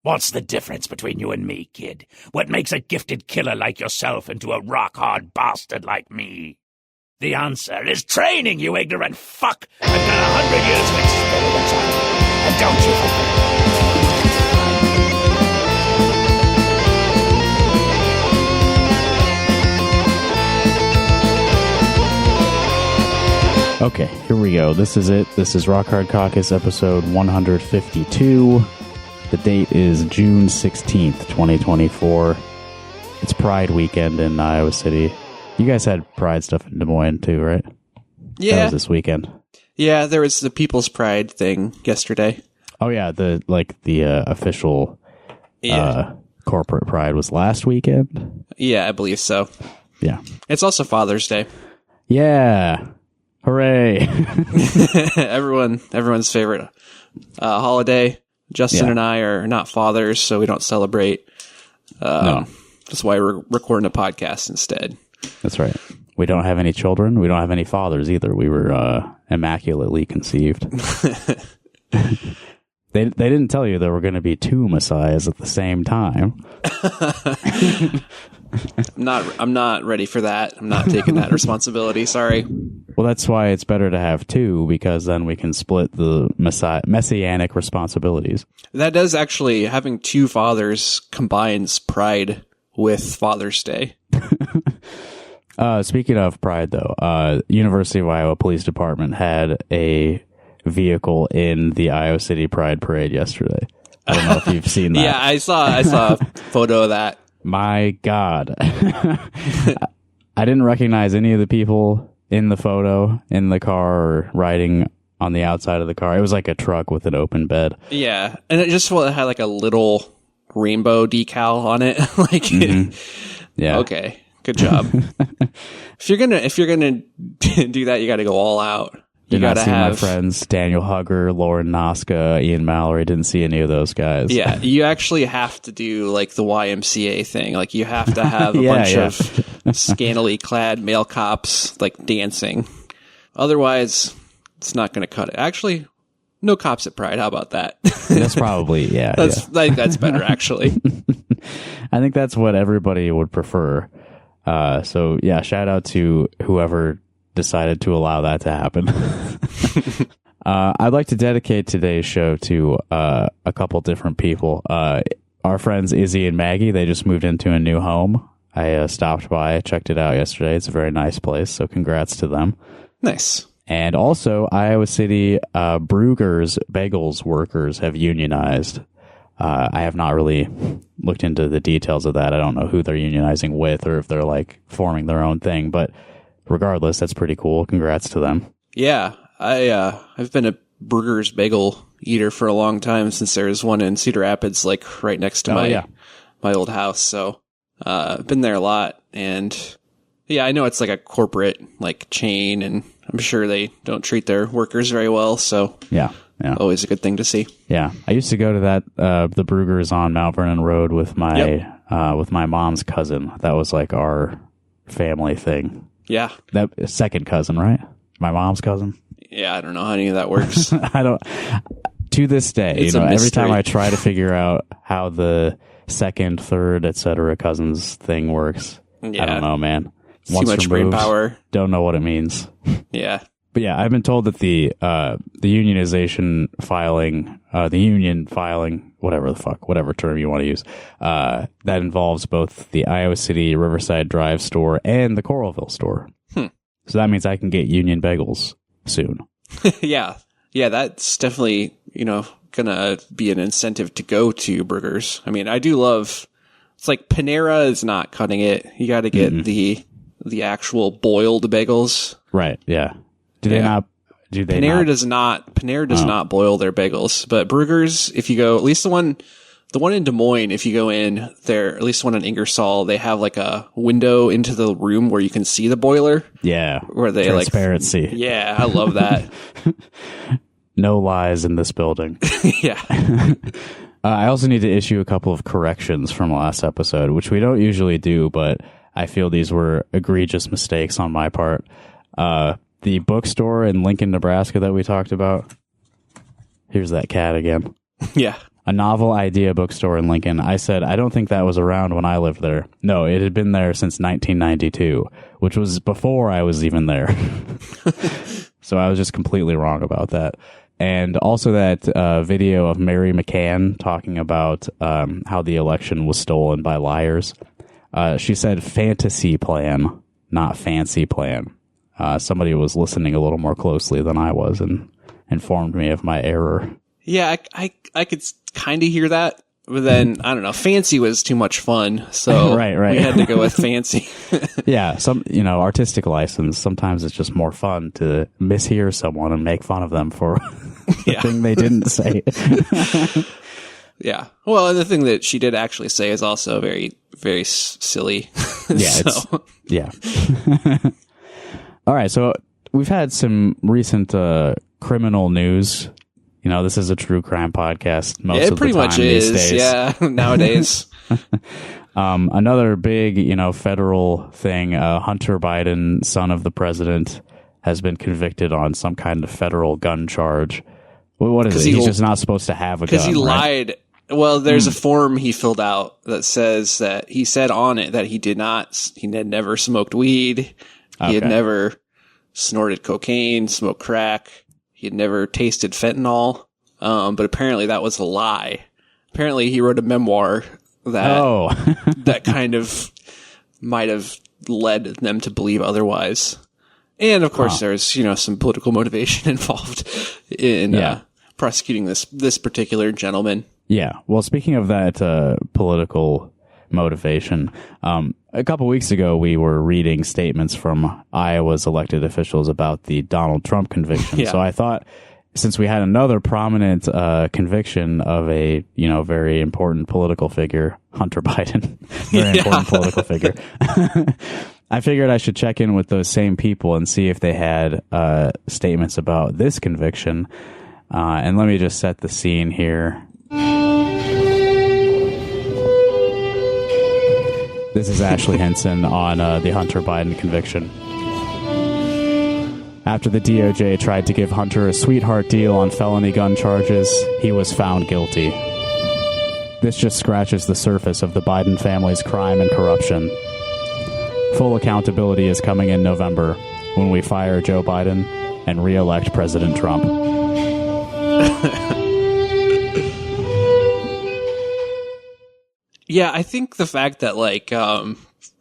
What's the difference between you and me, kid? What makes a gifted killer like yourself into a rock-hard bastard like me? The answer is training, you ignorant fuck! I've got 100 years of experience on you, and don't you forget. Okay, here we go. This is it. This is Rock Hard Caucus episode 152. The date is June 16th, 2024. It's Pride weekend in Iowa City. You guys had Pride stuff in Des Moines too, right? Yeah. That was this weekend. Yeah, there was the People's Pride thing yesterday. Oh yeah, the official corporate Pride was last weekend? Yeah, I believe so. Yeah. It's also Father's Day. Yeah. Hooray. Everyone's favorite holiday. Justin and I are not fathers, so we don't celebrate. No. That's why we're recording a podcast instead. That's right. We don't have any children. We don't have any fathers either. We were immaculately conceived. They didn't tell you there were going to be two messiahs at the same time. I'm not ready for that. I'm not taking that responsibility. Sorry. Well, that's why it's better to have two, because then we can split the messianic responsibilities. That does actually, having two fathers combines Pride with Father's Day. Speaking of Pride, though, University of Iowa Police Department had a vehicle in the Iowa City Pride Parade yesterday. I don't know if you've seen that. Yeah, I saw a photo of that. My God. I didn't recognize any of the people in the photo, in the car, or riding on the outside of the car. It was like a truck with an open bed. Yeah, and it just had like a little rainbow decal on it. Yeah. Okay, good job. If you're gonna do that, you got to go all out. You Did not gotta see have my friends Daniel Hugger, Lauren Noska, Ian Mallory. Didn't see any of those guys. Yeah, you actually have to do like the YMCA thing. Like you have to have a bunch of scantily clad male cops like dancing. Otherwise, it's not going to cut it. Actually, no cops at Pride. How about that? That's probably I think that's better actually. I think that's what everybody would prefer. So yeah, shout out to whoever decided to allow that to happen. I'd like to dedicate today's show to a couple different people. Our friends Izzy and Maggie, they just moved into a new home. I stopped by, checked it out yesterday. It's a very nice place, so congrats to them. Nice. And also, Iowa City Brugger's Bagels workers have unionized. I have not really looked into the details of that. I don't know who they're unionizing with or if they're like forming their own thing, but regardless, that's pretty cool. Congrats to them. Yeah, I've been a Brugger's bagel eater for a long time, since there's one in Cedar Rapids, like right next to my old house. So I've been there a lot, and yeah, I know it's like a corporate like chain, and I'm sure they don't treat their workers very well. So yeah, always a good thing to see. Yeah, I used to go to that the Brugger's on Mount Vernon Road with my mom's cousin. That was like our family thing. Yeah. That second cousin, right? My mom's cousin? Yeah, I don't know how any of that works. I don't. To this day, It's every time I try to figure out how the second, third, etc. cousins thing works, yeah. I don't know, man. Too much brain power. Don't know what it means. Yeah. But yeah, I've been told that the unionization filing, the union filing, whatever term you want to use, that involves both the Iowa City Riverside Drive store and the Coralville store. So that means I can get Union bagels soon. Yeah, that's definitely gonna be an incentive to go to Brugger's. I mean, I do love. It's like Panera is not cutting it. You got to get the actual boiled bagels. Right. Yeah. Do they not? Panera does not boil their bagels, but Brugger's, if you go, at least the one in Des Moines, if you go in there, at least the one in Ingersoll, they have like a window into the room where you can see the boiler. Yeah. Where they transparency. Yeah, I love that. No lies in this building. Yeah. I also need to issue a couple of corrections from last episode, which we don't usually do, but I feel these were egregious mistakes on my part. The bookstore in Lincoln, Nebraska that we talked about. Here's that cat again. Yeah. A novel idea bookstore in Lincoln. I said, I don't think that was around when I lived there. No, it had been there since 1992, which was before I was even there. So I was just completely wrong about that. And also that video of Mary McCann talking about how the election was stolen by liars. She said fantasy plan, not fancy plan. Somebody was listening a little more closely than I was and informed me of my error. Yeah, I could kind of hear that, but then I don't know. Fancy was too much fun, so right. We had to go with fancy. Yeah, artistic license. Sometimes it's just more fun to mishear someone and make fun of them for the thing they didn't say. Yeah. Well, and the thing that she did actually say is also very, very silly. Yeah. All right, so we've had some recent criminal news. This is a true crime podcast most of the time. It pretty much is, these days. Yeah, nowadays. Another big, federal thing, Hunter Biden, son of the president, has been convicted on some kind of federal gun charge. What is it? He's just not supposed to have a gun, because he lied. Well, there's a form he filled out that says that he said on it that he had never smoked weed. He had never snorted cocaine, smoked crack. He had never tasted fentanyl, but apparently that was a lie. Apparently he wrote a memoir that that kind of might have led them to believe otherwise. And of course there's, some political motivation involved in prosecuting this particular gentleman. Yeah. Well, speaking of that political motivation, a couple weeks ago we were reading statements from Iowa's elected officials about the Donald Trump conviction. Yeah. So I thought, since we had another prominent conviction of a very important political figure, Hunter Biden, very important political figure, I figured I should check in with those same people and see if they had statements about this conviction. And let me just set the scene here. This is Ashley Henson on the Hunter Biden conviction. After the DOJ tried to give Hunter a sweetheart deal on felony gun charges, he was found guilty. This just scratches the surface of the Biden family's crime and corruption. Full accountability is coming in November when we fire Joe Biden and re-elect President Trump. Yeah, I think the fact that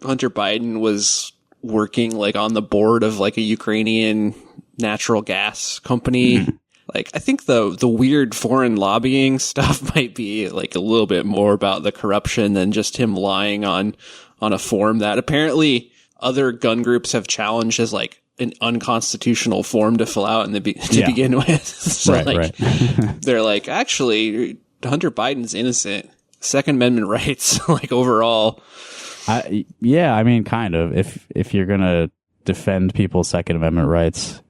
Hunter Biden was working on the board of a Ukrainian natural gas company, I think the weird foreign lobbying stuff might be a little bit more about the corruption than just him lying on a form that apparently other gun groups have challenged as an unconstitutional form to fill out to begin with. So right. They're actually Hunter Biden's innocent. Second Amendment rights, overall. Yeah, I mean, kind of. If you're gonna defend people's Second Amendment rights,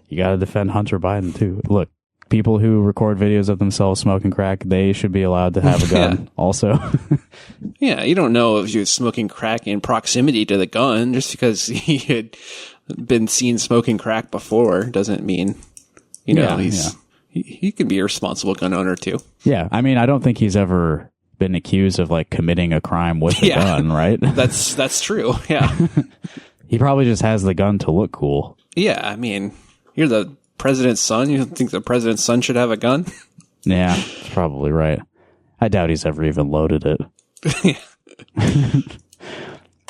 you gotta defend Hunter Biden too. Look, people who record videos of themselves smoking crack, they should be allowed to have a gun also. Yeah, you don't know if you're smoking crack in proximity to the gun. Just because he had been seen smoking crack before doesn't mean, he can be a responsible gun owner too. Yeah, I mean, I don't think he's ever been accused of committing a crime with a gun, right? That's true. Yeah. He probably just has the gun to look cool. Yeah, I mean, you're the president's son. You don't think the president's son should have a gun? Yeah, that's probably right. I doubt he's ever even loaded it.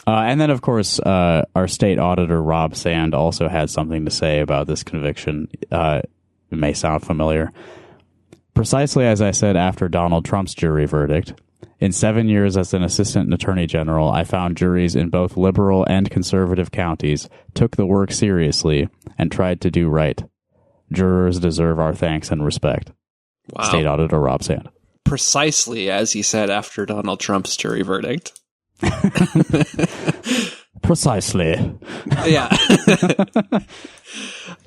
And then, of course, our state auditor, Rob Sand, also had something to say about this conviction. It may sound familiar. Precisely as I said after Donald Trump's jury verdict, in 7 years as an assistant attorney general, I found juries in both liberal and conservative counties took the work seriously and tried to do right. Jurors deserve our thanks and respect. Wow. State Auditor Rob Sand. Precisely as he said after Donald Trump's jury verdict. Precisely. Yeah.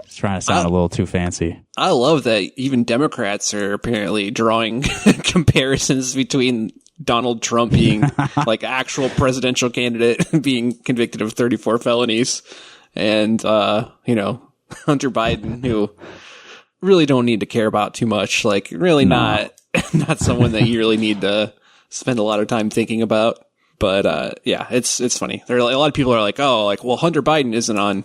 It's trying to sound a little too fancy. I love that even Democrats are apparently drawing comparisons between Donald Trump being actual presidential candidate being convicted of 34 felonies and, Hunter Biden, who really don't need to care about too much. Not not someone that you really need to spend a lot of time thinking about. But yeah, it's funny. There are a lot of people are like, oh, like, well, Hunter Biden isn't on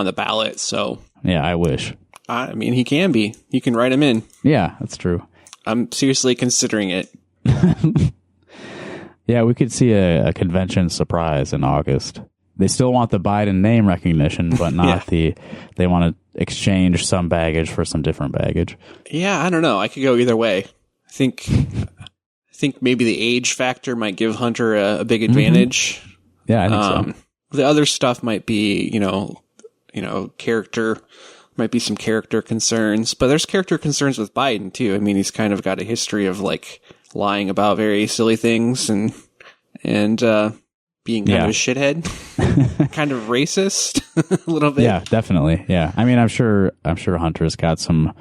the ballot, so yeah, I wish. I mean, he can be. You can write him in. Yeah, that's true. I'm seriously considering it. Yeah, we could see a convention surprise in August. They still want the Biden name recognition, but not they want to exchange some baggage for some different baggage. Yeah, I don't know. I could go either way. I think maybe the age factor might give Hunter a big advantage. Mm-hmm. Yeah, I think so. The other stuff might be, character, might be some character concerns, but there's character concerns with Biden too. I mean, he's kind of got a history of like lying about very silly things and being kind of a shithead, kind of racist a little bit. Yeah, definitely. Yeah. I mean, I'm sure Hunter's got some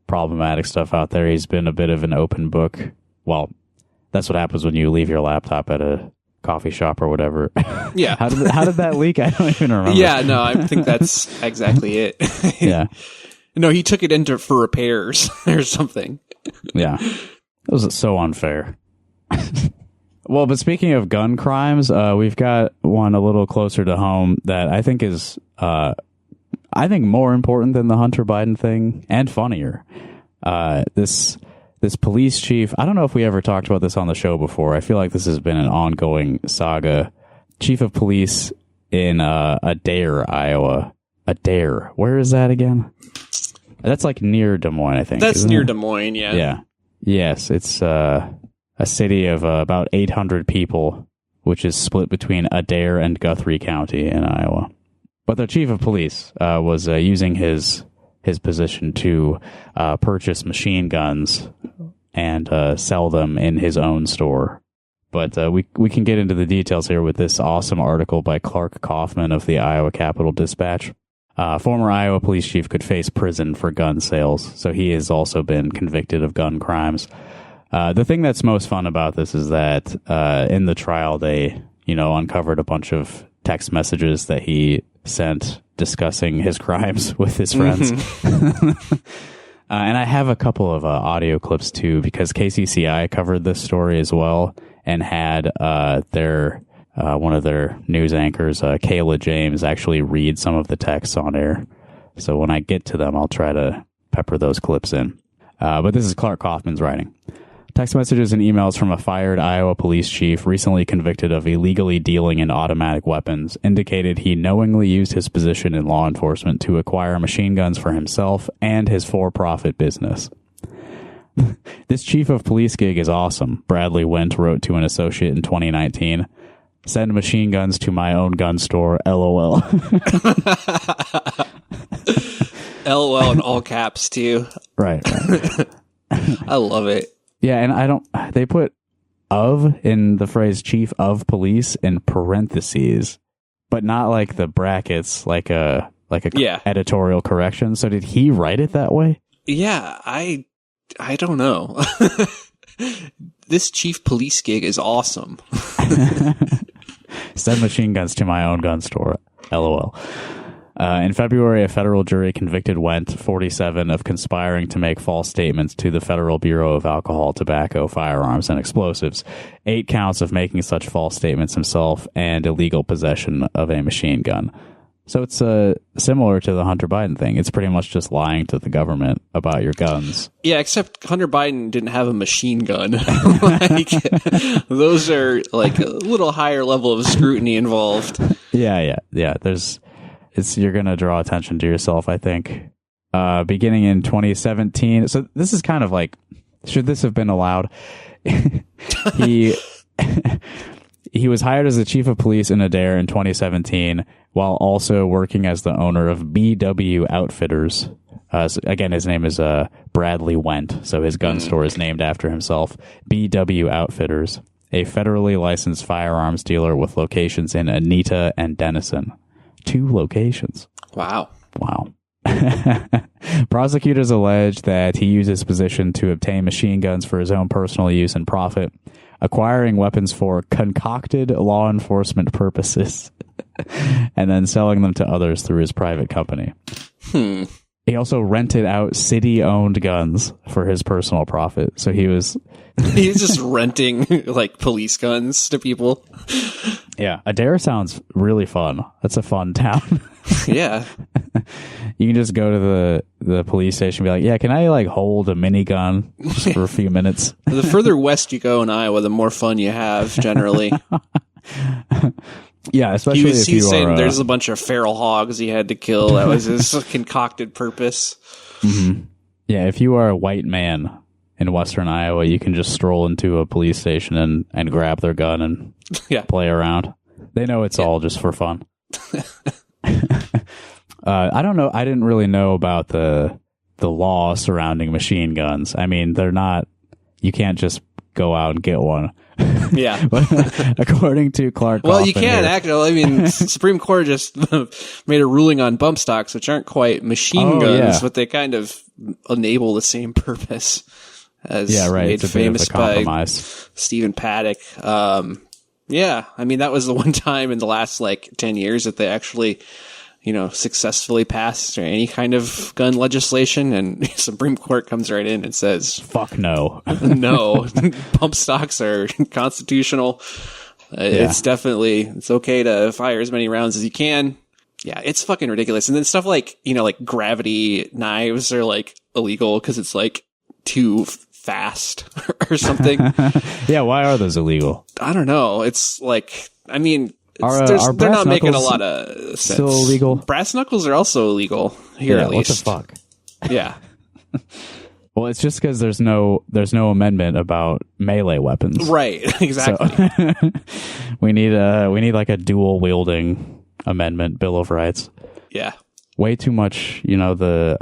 problematic stuff out there. He's been a bit of an open book. Well, that's what happens when you leave your laptop at a coffee shop or whatever. Yeah. How did that leak? I don't even remember. Yeah, no, I think that's exactly it. Yeah. No, he took it for repairs or something. Yeah. That was so unfair. Well, but speaking of gun crimes, we've got one a little closer to home that I think is, more important than the Hunter Biden thing and funnier. This police chief, I don't know if we ever talked about this on the show before. I feel like this has been an ongoing saga. Chief of police in Adair, Iowa. Adair. Where is that again? That's like near Des Moines, I think. That's near Des Moines, yeah. Yeah. Yes, it's a city of about 800 people, which is split between Adair and Guthrie County in Iowa. But the chief of police was using his position to purchase machine guns and sell them in his own store. But we can get into the details here with this awesome article by Clark Kaufman of the Iowa Capitol Dispatch. Former Iowa police chief could face prison for gun sales, so he has also been convicted of gun crimes. The thing that's most fun about this is that in the trial they, uncovered a bunch of text messages that he sent discussing his crimes with his friends. And I have a couple of audio clips too, because KCCI covered this story as well and had one of their news anchors, Kayla James, actually read some of the texts on air. So when I get to them, I'll try to pepper those clips in. But this is Clark Kaufman's writing. Text messages and emails from a fired Iowa police chief recently convicted of illegally dealing in automatic weapons indicated he knowingly used his position in law enforcement to acquire machine guns for himself and his for-profit business. This chief of police gig is awesome, Bradley Wendt wrote to an associate in 2019. Send machine guns to my own gun store, LOL. LOL in all caps, too. Right. I love it. Yeah, and they put "of" in the phrase chief of police in parentheses, but not like the brackets, like a editorial correction. So did he write it that way? Yeah, I don't know. This chief police gig is awesome. Send machine guns to my own gun store, LOL. In February, a federal jury convicted Wendt, 47, of conspiring to make false statements to the Federal Bureau of Alcohol, Tobacco, Firearms, and Explosives, 8 counts of making such false statements himself, and illegal possession of a machine gun. So it's similar to the Hunter Biden thing. It's pretty much just lying to the government about your guns. Yeah, except Hunter Biden didn't have a machine gun. Those are like a little higher level of scrutiny involved. Yeah. You're going to draw attention to yourself, I think. Beginning in 2017. So this is kind of like, should this have been allowed? He was hired as the chief of police in Adair in 2017, while also working as the owner of BW Outfitters. So again, his name is Bradley Wendt, so his gun store is named after himself. BW Outfitters, a federally licensed firearms dealer with locations in Anita and Denison. 2 locations. Wow. Prosecutors allege that he used his position to obtain machine guns for his own personal use and profit, acquiring weapons for concocted law enforcement purposes, and then selling them to others through his private company. He also rented out city-owned guns for his personal profit. So he's just renting like police guns to people. Yeah, Adair sounds really fun. That's a fun town. Yeah. You can just go to the police station and be like, yeah, can I like hold a minigun just for a few minutes? The further west you go in Iowa, the more fun you have generally. Yeah, especially if you saying are, there's a bunch of feral hogs he had to kill. That was his concocted purpose. Mm-hmm. Yeah, if you are a white man in western Iowa, you can just stroll into a police station and grab their gun and play around. They know it's all just for fun. I don't know. I didn't really know about the law surrounding machine guns. I mean, they're not. You can't just go out and get one. Yeah. But according to Clark, well, you can actually. I mean, Supreme Court just made a ruling on bump stocks, which aren't quite machine guns, but they kind of enable the same purpose. As made it's a famous bit of a compromise. By Stephen Paddock. Yeah, I mean, that was the one time in the last 10 years that they actually, successfully passed any kind of gun legislation, and Supreme Court comes right in and says, fuck no. No, bump stocks are constitutional. It's okay to fire as many rounds as you can. Yeah, it's fucking ridiculous. And then stuff like gravity knives are illegal because it's too fast or something. Yeah, why are those illegal? I don't know. It's I mean, are they're not making a lot of sense. Still illegal? Brass knuckles are also illegal here, at least. What the fuck? Yeah. Well, it's just because there's no amendment about melee weapons. Right. Exactly. So we need a dual wielding amendment, Bill of Rights. Yeah. Way too much. The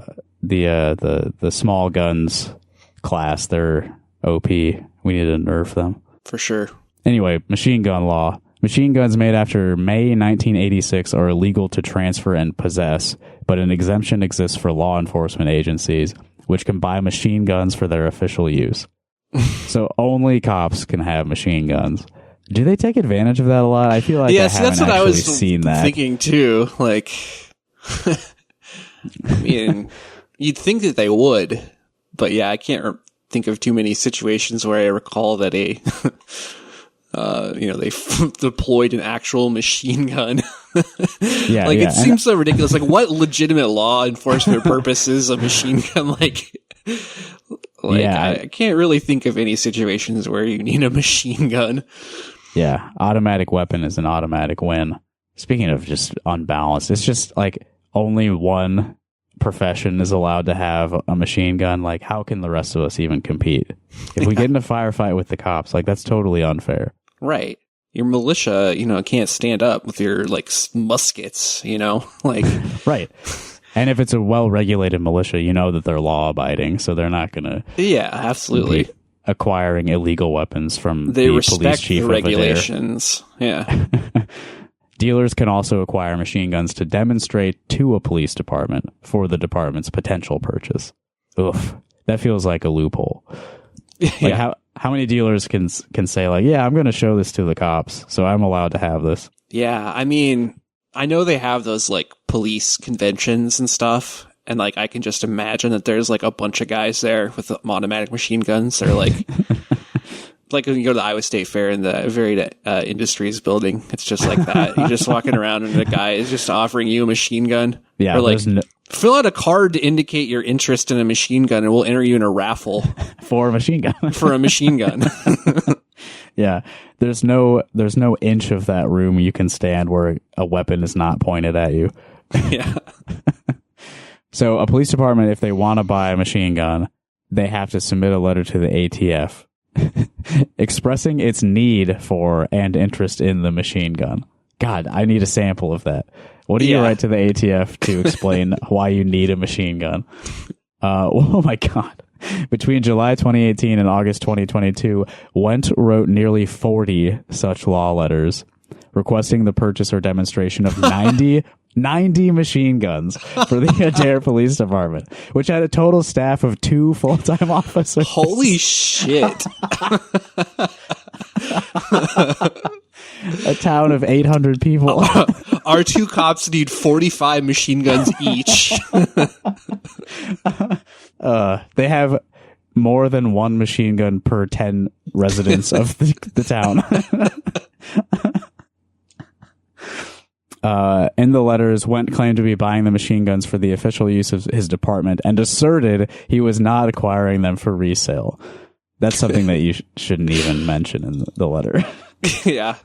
small guns class, they're OP. We need to nerf them. For sure. Anyway, machine gun law. Machine guns made after May 1986 are illegal to transfer and possess, but an exemption exists for law enforcement agencies, which can buy machine guns for their official use. So only cops can have machine guns. Do they take advantage of that a lot? I feel like that's what I was seen that. Thinking too. I mean, you'd think that they would, but yeah, I can't think of too many situations where I recall that they deployed an actual machine gun. It seems so ridiculous. What legitimate law enforcement purpose is a machine gun? I can't really think of any situations where you need a machine gun. Yeah, automatic weapon is an automatic win. Speaking of just unbalanced, it's just only one profession is allowed to have a machine gun. How can the rest of us even compete? If we get in a firefight with the cops, that's totally unfair. Right. Your militia, can't stand up with your muskets, Right. And if it's a well-regulated militia, that they're law-abiding, so they're not going to absolutely acquiring illegal weapons from the police chief the regulations. Yeah. Dealers can also acquire machine guns to demonstrate to a police department for the department's potential purchase. Oof. That feels like a loophole. How many dealers can say I'm going to show this to the cops, so I'm allowed to have this? Yeah, I mean, I know they have those police conventions and stuff, and I can just imagine that there's a bunch of guys there with automatic machine guns. They're when you go to the Iowa State Fair in the Varied Industries building, it's just like that. You're just walking around and the guy is just offering you a machine gun. Yeah. Or fill out a card to indicate your interest in a machine gun and we'll enter you in a raffle. For a machine gun. For a machine gun. Yeah. There's no inch of that room you can stand where a weapon is not pointed at you. Yeah. So a police department, if they want to buy a machine gun, they have to submit a letter to the ATF expressing its need for and interest in the machine gun. God, I need a sample of that. What do you write to the ATF to explain why you need a machine gun? Oh my God. Between July 2018 and August 2022, Wendt wrote nearly 40 such law letters requesting the purchase or demonstration of 90 machine guns for the Adair Police Department, which had a total staff of 2 full-time officers. Holy shit. A town of 800 people. Our 2 cops need 45 machine guns each. They have more than one machine gun per 10 residents of the town. In the letters, Wendt claimed to be buying the machine guns for the official use of his department and asserted he was not acquiring them for resale. That's something that you shouldn't even mention in the letter. Yeah.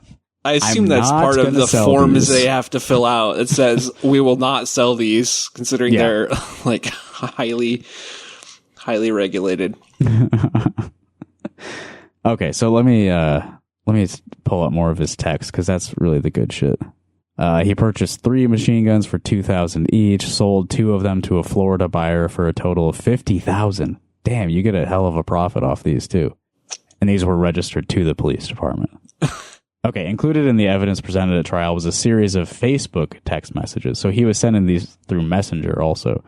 I assume that's part of the forms they have to fill out. It says, we will not sell these, considering they're like highly regulated. Okay, so let me pull up more of his text, because that's really the good shit. He purchased 3 machine guns for $2,000 each, sold 2 of them to a Florida buyer for a total of $50,000. Damn, you get a hell of a profit off these too. And these were registered to the police department. Okay, included in the evidence presented at trial was a series of Facebook text messages. So he was sending these through Messenger also.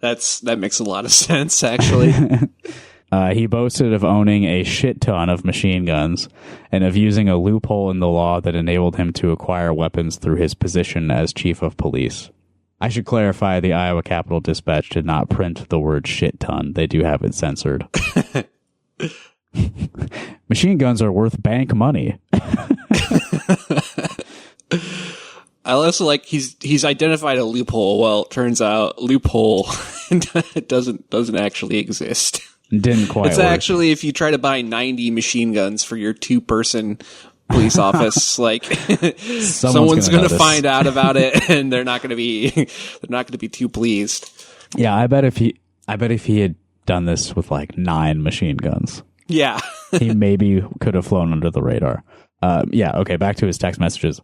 That makes a lot of sense, actually. He boasted of owning a shit ton of machine guns and of using a loophole in the law that enabled him to acquire weapons through his position as chief of police. I should clarify, the Iowa Capitol Dispatch did not print the word shit ton. They do have it censored. Machine guns are worth bank money. I also like he's identified a loophole. Well, it turns out loophole doesn't actually exist. Didn't quite It's work. actually, if you try to buy 90 machine guns for your 2-person police office, like someone's going to find out about it, and they're not going to be too pleased. Yeah, I bet if he had done this with like 9 machine guns, yeah, he maybe could have flown under the radar. Okay, back to his text messages.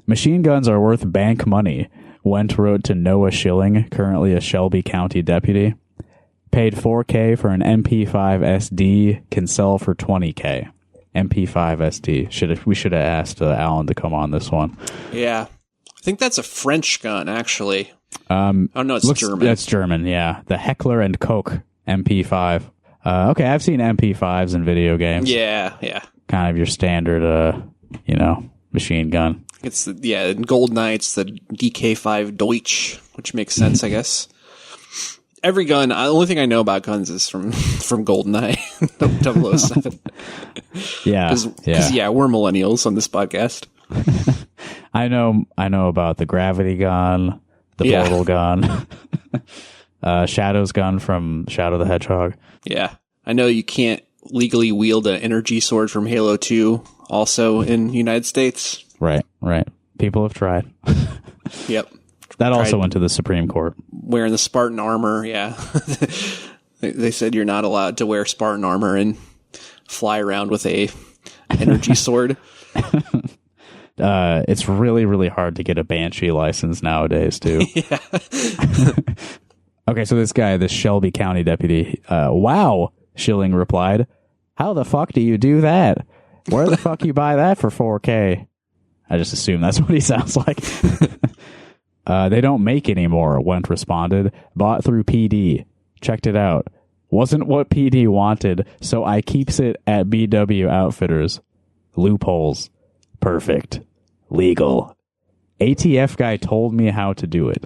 Machine guns are worth bank money. Wendt wrote to Noah Schilling, currently a Shelby County deputy. Paid $4K for an MP5 SD, can sell for $20K. MP5 SD. We should have asked Alan to come on this one. Yeah, I think that's a French gun, actually. Oh no, it's German. That's German. Yeah, the Heckler and Koch MP5. Okay, I've seen MP5s in video games. Yeah. Kind of your standard, machine gun. It's in GoldenEye, it's the DK5 Deutsch, which makes sense, I guess. Every gun, the only thing I know about guns is from GoldenEye 007. Yeah. Because we're millennials on this podcast. I know about the gravity gun, the portal gun, Shadow's gun from Shadow the Hedgehog. Yeah. I know you can't legally wield an energy sword from Halo 2 also in the United States. Right. People have tried. Yep. That also went to the Supreme Court. Wearing the Spartan armor, yeah. They said you're not allowed to wear Spartan armor and fly around with a energy sword. It's really, really hard to get a Banshee license nowadays, too. Yeah. Okay, so this guy, this Shelby County deputy, wow, Schilling replied. How the fuck do you do that? Where the fuck you buy that for 4K? I just assume that's what he sounds like. They don't make anymore, Wendt responded. Bought through PD. Checked it out. Wasn't what PD wanted, so I keeps it at BW Outfitters. Loopholes. Perfect. Legal. ATF guy told me how to do it.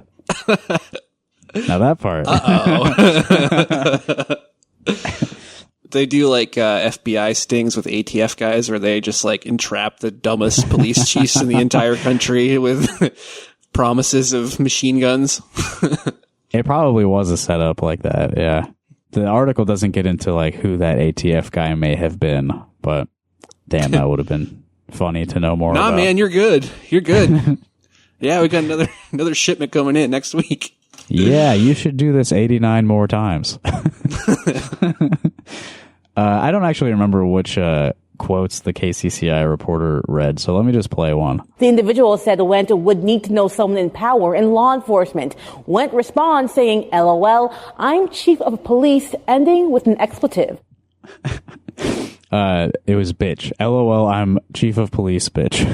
Now that part. Uh-oh. They do like FBI stings with ATF guys where they just like entrap the dumbest police chiefs in the entire country with promises of machine guns. It probably was a setup like that, yeah. The article doesn't get into like who that ATF guy may have been, but damn, that would have been funny to know more about. Nah, man, you're good. You're good. Yeah, we got another shipment coming in next week. Yeah, you should do this 89 more times. I don't actually remember which quotes the KCCI reporter read, so let me just play one. The individual said Wendt would need to know someone in power in law enforcement. Wendt responds saying, LOL, I'm chief of police, ending with an expletive. It was bitch. LOL, I'm chief of police, bitch.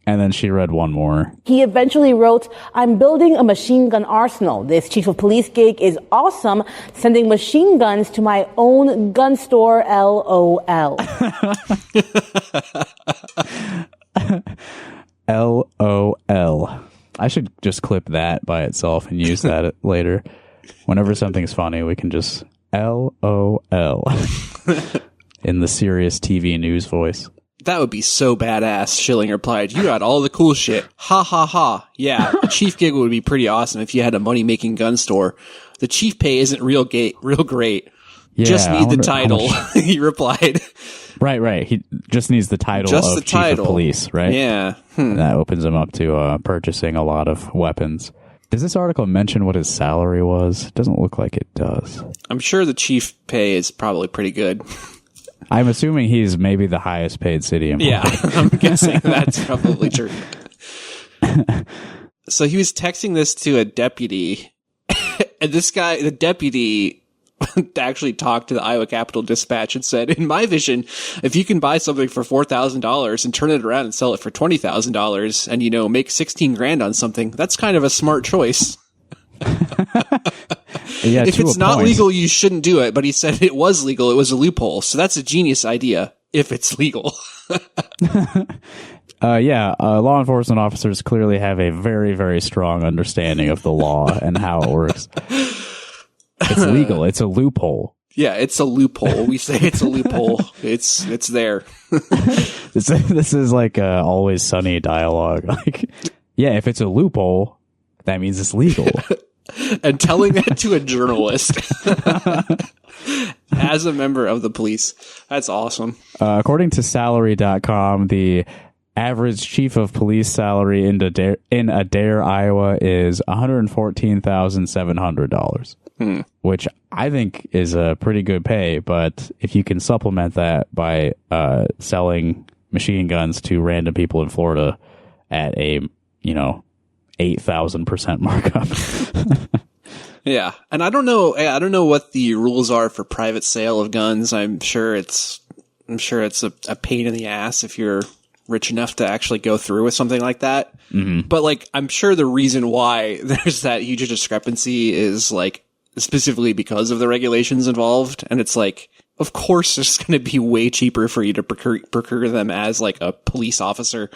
And then she read one more. He eventually wrote, I'm building a machine gun arsenal. This chief of police gig is awesome. Sending machine guns to my own gun store, LOL. LOL. I should just clip that by itself and use that later. Whenever something's funny, we can just LOL in the serious TV news voice. That would be so badass. Shilling replied, "You got all the cool shit. Ha ha ha. Yeah, the chief gig would be pretty awesome if you had a money-making gun store. The chief pay isn't real great. Yeah, just need the title," he replied. Right. He just needs the title of chief of police, right? Yeah. That opens him up to purchasing a lot of weapons. Does this article mention what his salary was? It doesn't look like it does. I'm sure the chief pay is probably pretty good. I'm assuming he's maybe the highest paid city employee. Yeah, I'm guessing that's probably true. So he was texting this to a deputy, and this guy, the deputy, actually talked to the Iowa Capitol Dispatch and said, "In my vision, if you can buy something for $4,000 and turn it around and sell it for $20,000 and, make 16 grand on something, that's kind of a smart choice." Yeah, if it's not legal, you shouldn't do it. But he said it was legal. It was a loophole. So that's a genius idea if it's legal. Law enforcement officers clearly have a very, very strong understanding of the law and how it works. It's legal. It's a loophole. Yeah, it's a loophole. We say it's a loophole. It's there. This is like Always Sunny dialogue. Like, yeah, if it's a loophole, that means it's legal. And telling that to a journalist as a member of the police. That's awesome. According to salary.com, the average chief of police salary in Adair, Iowa is $114,700, which I think is a pretty good pay. But if you can supplement that by selling machine guns to random people in Florida at a, 8,000% markup. Yeah. And I don't know what the rules are for private sale of guns. I'm sure it's a pain in the ass if you're rich enough to actually go through with something like that. Mm-hmm. But I'm sure the reason why there's that huge discrepancy is specifically because of the regulations involved. And it's of course it's going to be way cheaper for you to procure them as a police officer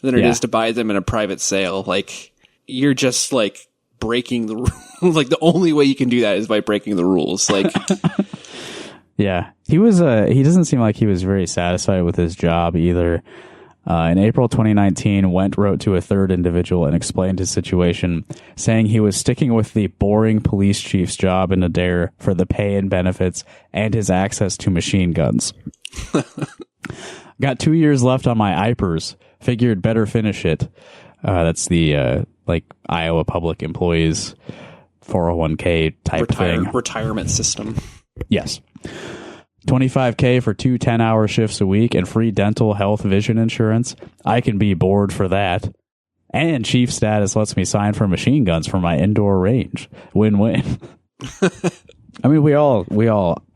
than it is to buy them in a private sale. You're just breaking the rules. The only way you can do that is by breaking the rules. Yeah, he doesn't seem like he was very satisfied with his job either. In April 2019, Wendt wrote to a third individual and explained his situation, saying he was sticking with the boring police chief's job in Adair for the pay and benefits and his access to machine guns. Got 2 years left on my IPERS. Figured better finish it. That's the Iowa Public Employees 401k type thing. Retirement system. Yes. $25K for 2 10-hour shifts a week and free dental, health, vision insurance. I can be bored for that. And chief status lets me sign for machine guns for my indoor range. Win-win. I mean, we all,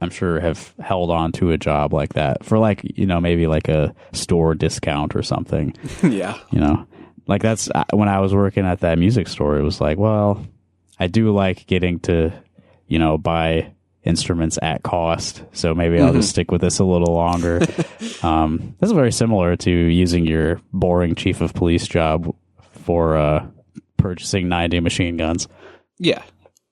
I'm sure, have held on to a job like that for maybe a store discount or something. Yeah. That's when I was working at that music store. It was I do like getting to, buy instruments at cost. So maybe I'll just stick with this a little longer. This is very similar to using your boring chief of police job for purchasing 90 machine guns. Yeah.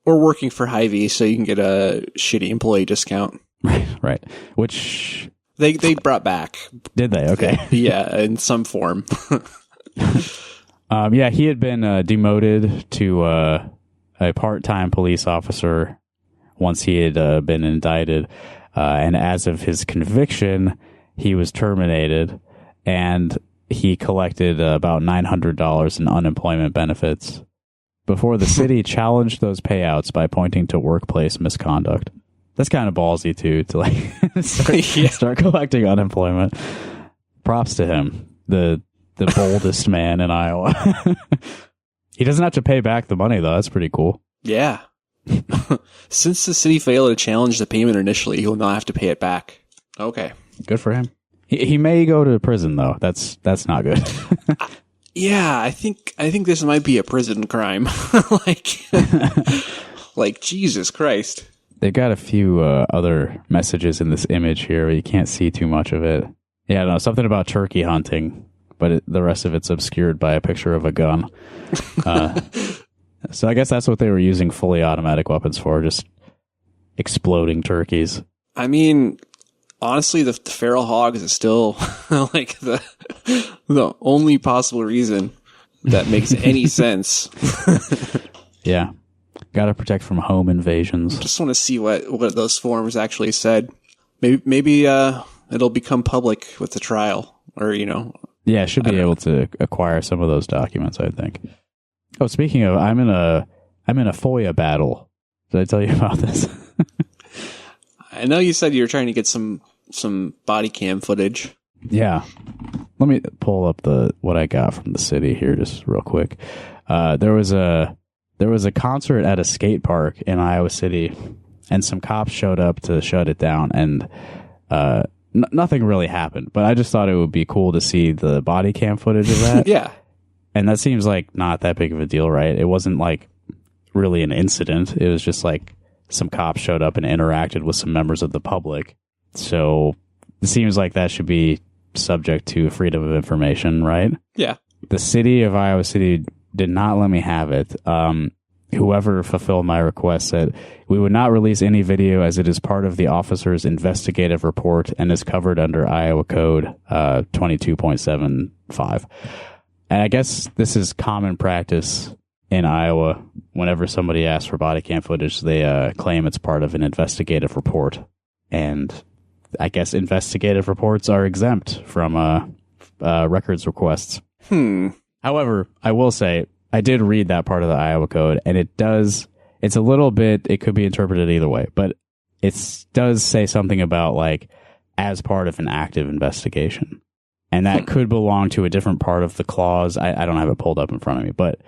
Or working for Hy-Vee so you can get a shitty employee discount. Right. Which they brought back. Did they? Okay. Yeah, in some form. He had been demoted to a part-time police officer once he had been indicted. And as of his conviction, he was terminated and he collected about $900 in unemployment benefits before the city challenged those payouts by pointing to workplace misconduct. That's kind of ballsy too, to start collecting unemployment. Props to him, the boldest man in Iowa. He doesn't have to pay back the money though. That's pretty cool. Yeah. Since the city failed to challenge the payment initially, he will not have to pay it back. Okay. Good for him. He may go to prison though. That's not good. Yeah, I think this might be a prison crime. Jesus Christ. They've got a few other messages in this image here, but you can't see too much of it. Yeah, no, something about turkey hunting. but the rest of it's obscured by a picture of a gun. So I guess that's what they were using fully automatic weapons for, just exploding turkeys. I mean, honestly, the feral hogs is still like the only possible reason that makes any sense. Yeah. Got to protect from home invasions. Just want to see what those forms actually said. Maybe it'll become public with the trial, or Yeah, should be able to acquire some of those documents, I think. Oh, speaking of, I'm in a FOIA battle. Did I tell you about this? I know you said you were trying to get some body cam footage. Yeah. Let me pull up what I got from the city here just real quick. There was a concert at a skate park in Iowa City, and some cops showed up to shut it down, and nothing really happened. But I just thought it would be cool to see the body cam footage of that. Yeah. And that seems like not that big of a deal, right? It wasn't like really an incident. It was just like some cops showed up and interacted with some members of the public. So it seems like that should be subject to freedom of information, right? Yeah. The city of Iowa City did not let me have it. Whoever fulfilled my request said, "We would not release any video as it is part of the officer's investigative report and is covered under Iowa Code 22.75. And I guess this is common practice in Iowa. Whenever somebody asks for body cam footage, they claim it's part of an investigative report. And I guess investigative reports are exempt from records requests. However, I will say, I did read that part of the Iowa Code, and it could be interpreted either way, but it does say something about, like, as part of an active investigation. And that could belong to a different part of the clause. I don't have it pulled up in front of me, but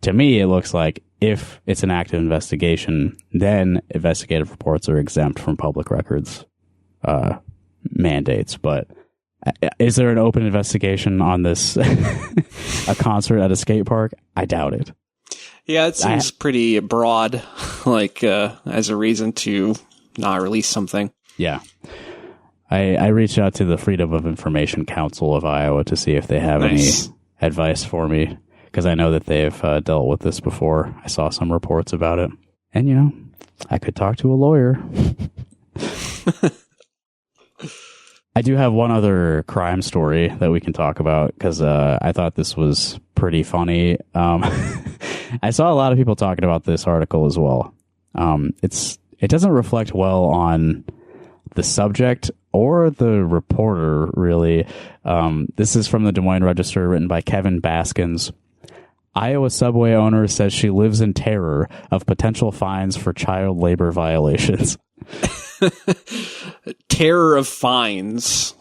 to me, it looks like if it's an active investigation, then investigative reports are exempt from public records mandates. But is there an open investigation on this, a concert at a skate park? I doubt it. Yeah, it seems pretty broad, like as a reason to not release something. Yeah. I reached out to the Freedom of Information Council of Iowa to see if they have any advice for me, because I know that they've dealt with this before. I saw some reports about it. And, I could talk to a lawyer. I do have one other crime story that we can talk about, because I thought this was pretty funny. I saw a lot of people talking about this article as well. It doesn't reflect well on the subject or the reporter, really. This is from the Des Moines Register, written by Kevin Baskins. Iowa subway owner says she lives in terror of potential fines for child labor violations. Terror of fines.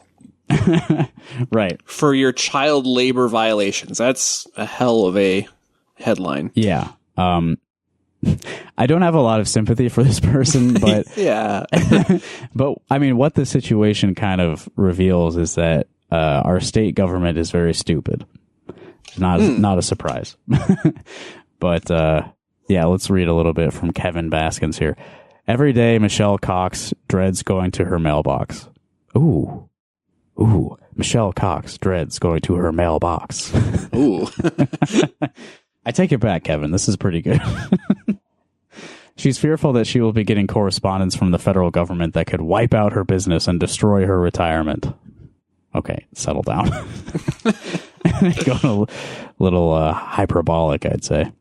Right. For your child labor violations. That's a hell of a headline. Yeah. I don't have a lot of sympathy for this person, but yeah. But I mean, what the situation kind of reveals is that our state government is very stupid. It's not a surprise. But yeah, let's read a little bit from Kevin Baskins here. Every day, Michelle Cox dreads going to her mailbox. Ooh, Michelle Cox dreads going to her mailbox. Ooh. I take it back, Kevin. This is pretty good. She's fearful that she will be getting correspondence from the federal government that could wipe out her business and destroy her retirement. Okay, settle down. Going a little hyperbolic, I'd say.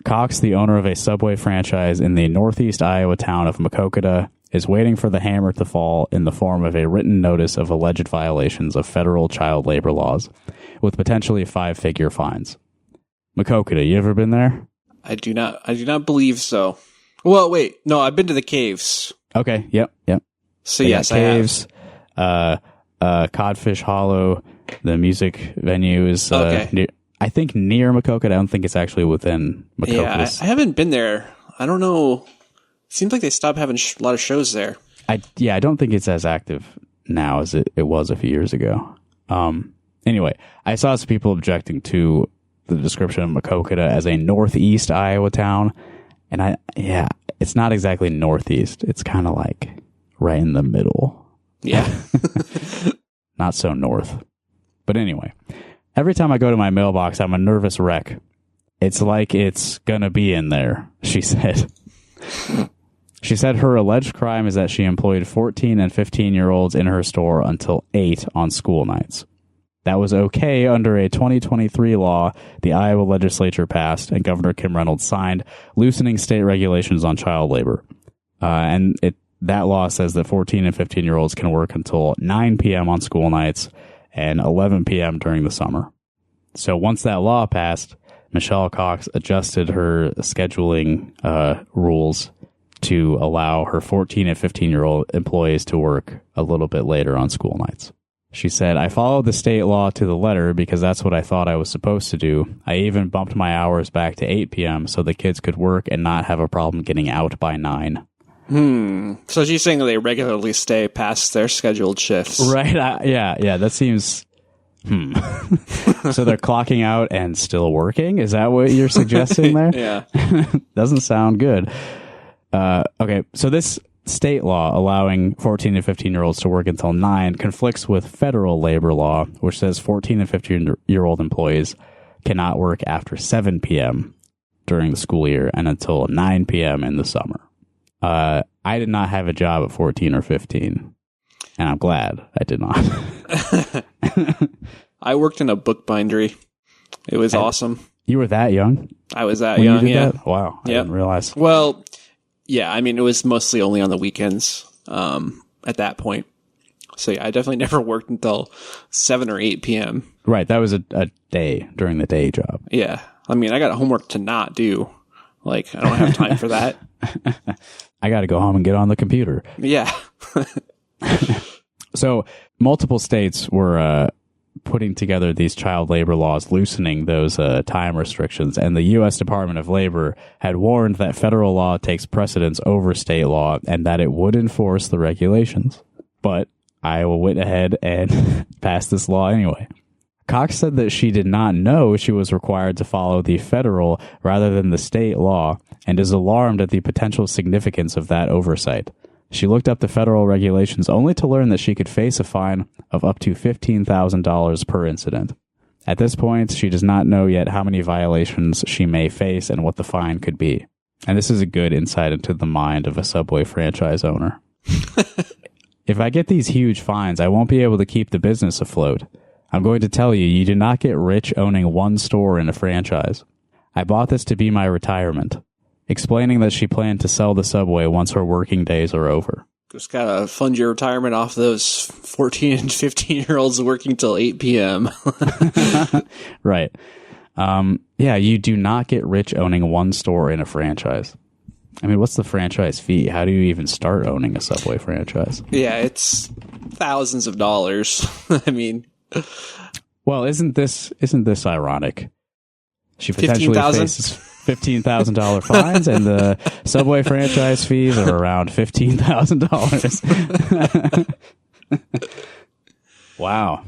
Cox, the owner of a Subway franchise in the northeast Iowa town of Macokota, is waiting for the hammer to fall in the form of a written notice of alleged violations of federal child labor laws, with potentially 5-figure fines. Macokota, you ever been there? I do not believe so. Well, wait. No, I've been to the caves. Okay, yep. So yes, caves, I have. Codfish Hollow, the music venue is okay. I think near Macokota. I don't think it's actually within Macokota. Yeah, I haven't been there. I don't know. Seems like they stopped having a lot of shows there. I don't think it's as active now as it was a few years ago. Anyway, I saw some people objecting to the description of Macokota as a northeast Iowa town, and it's not exactly northeast. It's kind of like right in the middle. Yeah. Not so north. But anyway, Every time I go to my mailbox, I'm a nervous wreck. It's like it's gonna be in there, she said. She said her alleged crime is that she employed 14 and 15-year-olds in her store until 8 on school nights. That was okay under a 2023 law the Iowa legislature passed and Governor Kim Reynolds signed, loosening state regulations on child labor. That law says that 14 and 15-year-olds can work until 9 p.m. on school nights and 11 p.m. during the summer. So once that law passed, Michelle Cox adjusted her scheduling rules to allow her 14 and 15-year-old employees to work a little bit later on school nights. She said, I followed the state law to the letter because that's what I thought I was supposed to do. I even bumped my hours back to 8 p.m. so the kids could work and not have a problem getting out by 9. So she's saying they regularly stay past their scheduled shifts. Right. Yeah. That seems... So they're clocking out and still working? Is that what you're suggesting there? Yeah. Doesn't sound good. Okay. So this state law allowing 14 and 15-year-olds to work until 9 conflicts with federal labor law, which says 14 and 15-year-old employees cannot work after 7 p.m. during the school year and until 9 p.m. in the summer. I did not have a job at 14 or 15, and I'm glad I did not. I worked in a bookbindery. It was awesome. You were that young? I was that when young, you did yeah. That? Wow, I didn't realize. Well, yeah, I mean, it was mostly only on the weekends at that point. So, yeah, I definitely never worked until 7 or 8 p.m. Right, that was a day, during the day job. Yeah, I mean, I got homework to not do. Like, I don't have time for that. I got to go home and get on the computer. Yeah. So, multiple states were putting together these child labor laws, loosening those time restrictions, and the U.S. Department of Labor had warned that federal law takes precedence over state law and that it would enforce the regulations. But Iowa went ahead and passed this law anyway. Cox said that she did not know she was required to follow the federal rather than the state law and is alarmed at the potential significance of that oversight. She looked up the federal regulations only to learn that she could face a fine of up to $15,000 per incident. At this point, she does not know yet how many violations she may face and what the fine could be. And this is a good insight into the mind of a Subway franchise owner. If I get these huge fines, I won't be able to keep the business afloat. I'm going to tell you, you do not get rich owning one store in a franchise. I bought this to be my retirement. Explaining that she planned to sell the Subway once her working days are over. Just gotta fund your retirement off those 14 and 15-year-olds working till 8 p.m. Right. Yeah, you do not get rich owning one store in a franchise. I mean, what's the franchise fee? How do you even start owning a Subway franchise? Yeah, it's thousands of dollars. I mean... Well, isn't this ironic? She potentially faces $15,000 fines, and the Subway franchise fees are around $15,000. Wow.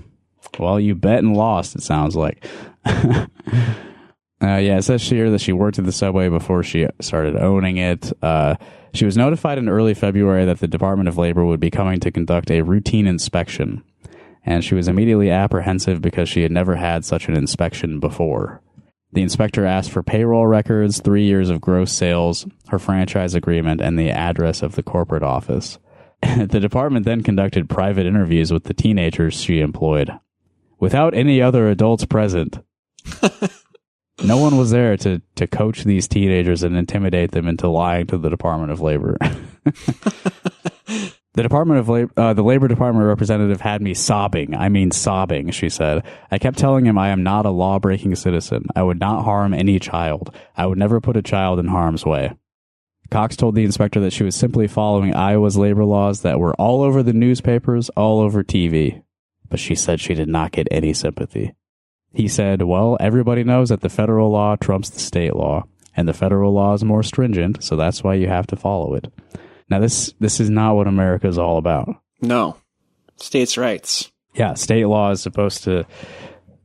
Well, you bet and lost, it sounds like. Yeah, it says here that she worked at the Subway before she started owning it. She was notified in early February that the Department of Labor would be coming to conduct a routine inspection. And she was immediately apprehensive because she had never had such an inspection before. The inspector asked for payroll records, 3 years of gross sales, her franchise agreement, and the address of the corporate office. The department then conducted private interviews with the teenagers she employed. Without any other adults present. No one was there to coach these teenagers and intimidate them into lying to the Department of Labor. The Labor Department representative had me sobbing. I mean sobbing, she said. I kept telling him I am not a law-breaking citizen. I would not harm any child. I would never put a child in harm's way. Cox told the inspector that she was simply following Iowa's labor laws that were all over the newspapers, all over TV. But she said she did not get any sympathy. He said, well, everybody knows that the federal law trumps the state law, and the federal law is more stringent, so that's why you have to follow it. Now, this is not what America is all about. No. States' rights. Yeah, state law is supposed to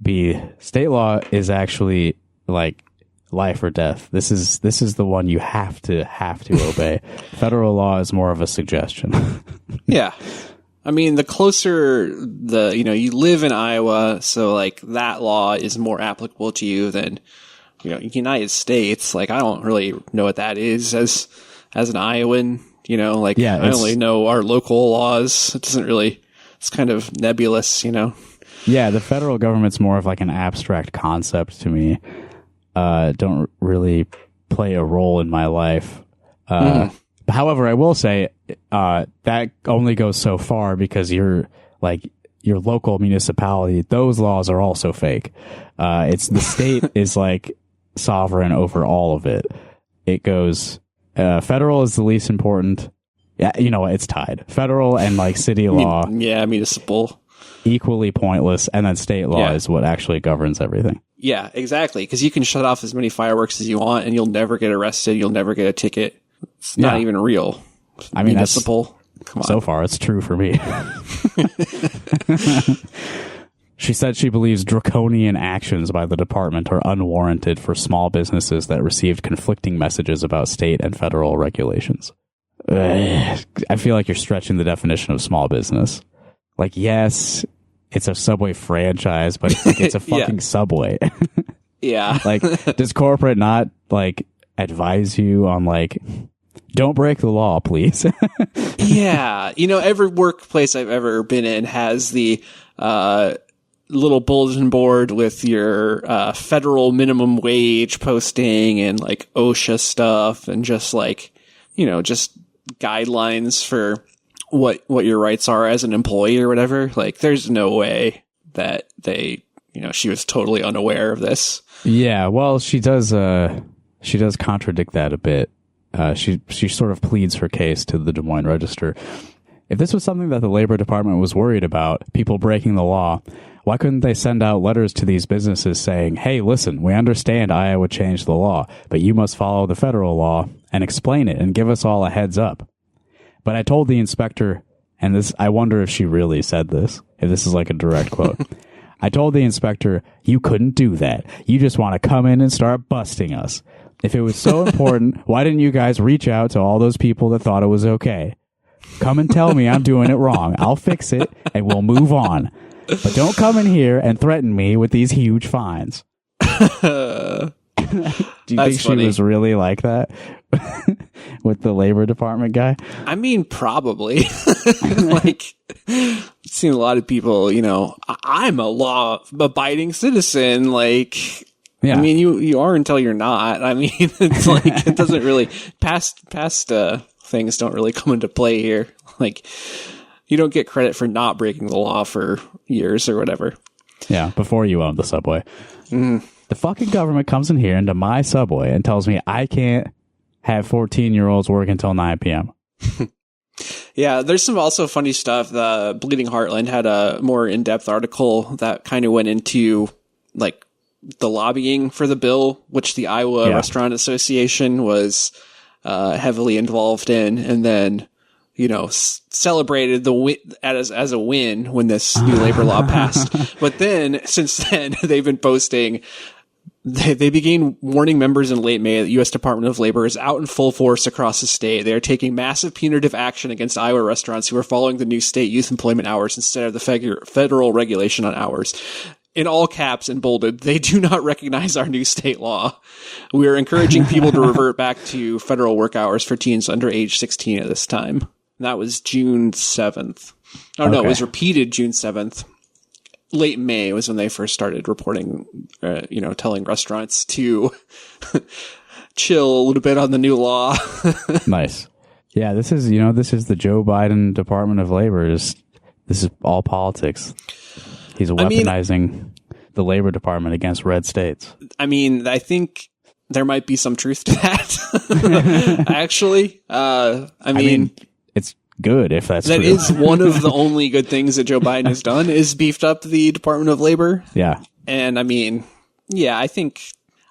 be... State law is actually, like, life or death. This is the one you have to obey. Federal law is more of a suggestion. Yeah. I mean, the closer you live in Iowa, so like that law is more applicable to you than, United States. Like, I don't really know what that is as an Iowan, I only know our local laws. It doesn't really, it's kind of nebulous, Yeah, the federal government's more of like an abstract concept to me. Don't really play a role in my life. However, I will say that only goes so far because your local municipality, those laws are also fake. It's the state is like sovereign over all of it. It goes federal is the least important. Yeah, you know what? It's tied. Federal and like city law. Municipal. Equally pointless, and then state law is what actually governs everything. Yeah, exactly. Because you can shut off as many fireworks as you want, and you'll never get arrested. You'll never get a ticket. It's not even real. I mean, municipal. Come on. So far, it's true for me. She said she believes draconian actions by the department are unwarranted for small businesses that received conflicting messages about state and federal regulations. I feel like you're stretching the definition of small business. Like, yes, it's a Subway franchise, but it's a fucking Subway. Yeah. Like, does corporate not, like, advise you on, like, don't break the law, please? Yeah. Every workplace I've ever been in has the little bulletin board with your federal minimum wage posting and, like, OSHA stuff and just, like, just guidelines for what your rights are as an employee or whatever. Like, there's no way that she was totally unaware of this. Yeah, well, she does contradict that a bit. She sort of pleads her case to the Des Moines Register. If this was something that the Labor Department was worried about, people breaking the law, why couldn't they send out letters to these businesses saying, hey, listen, we understand Iowa changed the law, but you must follow the federal law and explain it and give us all a heads up. But I told the inspector, and this, I wonder if she really said this, if this is like a direct quote. I told the inspector, you couldn't do that. You just want to come in and start busting us. If it was so important, why didn't you guys reach out to all those people that thought it was okay? Come and tell me I'm doing it wrong. I'll fix it and we'll move on. But don't come in here and threaten me with these huge fines. Do you think she was really like that with the Labor Department guy? I mean, probably. Like, I've seen a lot of people, I'm a law-abiding citizen. Like, yeah. I mean, you are until you're not. I mean, it's like, it doesn't really, past things don't really come into play here. Like, you don't get credit for not breaking the law for years or whatever. Yeah, before you owned the Subway. The fucking government comes in here into my Subway and tells me I can't have 14-year-olds work until 9 p.m. Yeah, there's some also funny stuff. The Bleeding Heartland had a more in-depth article that kind of went into, like, the lobbying for the bill, which the Iowa Restaurant Association was heavily involved in, and then, celebrated as a win when this new labor law passed. But then, since then, they've been posting. They began warning members in late May that the U.S. Department of Labor is out in full force across the state. They are taking massive punitive action against Iowa restaurants who are following the new state youth employment hours instead of the federal regulation on hours. In all caps and bolded, they do not recognize our new state law. We are encouraging people to revert back to federal work hours for teens under age 16 at this time. And that was June 7th. Oh, no, it was repeated June 7th. Late May was when they first started reporting, telling restaurants to chill a little bit on the new law. Nice. Yeah, this is the Joe Biden Department of Labor. This is all politics. He's weaponizing the Labor Department against red states. I mean, I think there might be some truth to that. Actually, I mean, it's good if that's that true. Is one of the only good things that Joe Biden has done is beefed up the Department of Labor. Yeah. And I mean, yeah, I think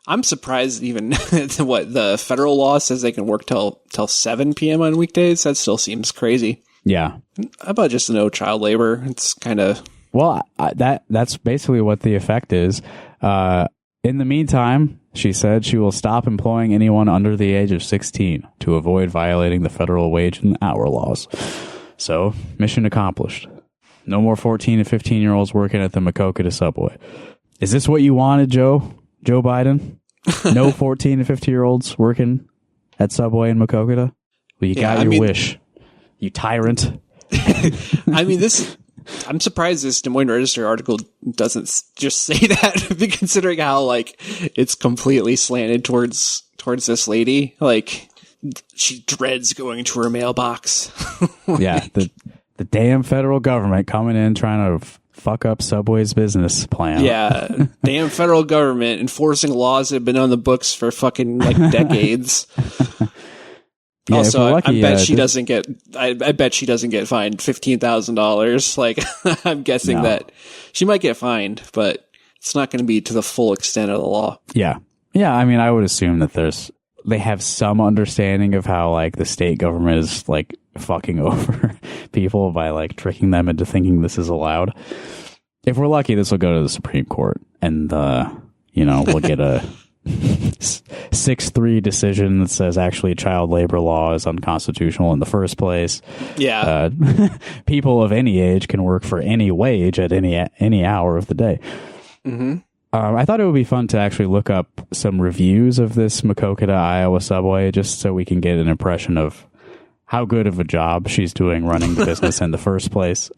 I'm surprised even what the federal law says they can work till 7 p.m. on weekdays. That still seems crazy. Yeah. How about just no child labor? It's kind of... Well, that's basically what the effect is. In the meantime, she said she will stop employing anyone under the age of 16 to avoid violating the federal wage and hour laws. So, mission accomplished. No more 14 and 15-year-olds working at the Macokota subway. Is this what you wanted, Joe? Joe Biden? No 14 and 15-year-olds working at Subway in Macokota? Well, you got your wish, you tyrant. I mean, I'm surprised this Des Moines Register article doesn't just say that, considering how, like, it's completely slanted towards this lady. Like, she dreads going to her mailbox. Yeah, the damn federal government coming in trying to fuck up Subway's business plan. Yeah, damn federal government enforcing laws that have been on the books for fucking, like, decades. Yeah, also, lucky, I bet she doesn't get. I bet she doesn't get fined $15,000. Like, I'm guessing that she might get fined, but it's not going to be to the full extent of the law. Yeah. I mean, I would assume that they have some understanding of how, like, the state government is, like, fucking over people by, like, tricking them into thinking this is allowed. If we're lucky, this will go to the Supreme Court, and we'll get a 6-3 decision that says actually child labor law is unconstitutional in the first place. Yeah. People of any age can work for any wage at any hour of the day. Mm-hmm. I thought it would be fun to actually look up some reviews of this Macokota, Iowa subway, just so we can get an impression of how good of a job she's doing running the business in the first place.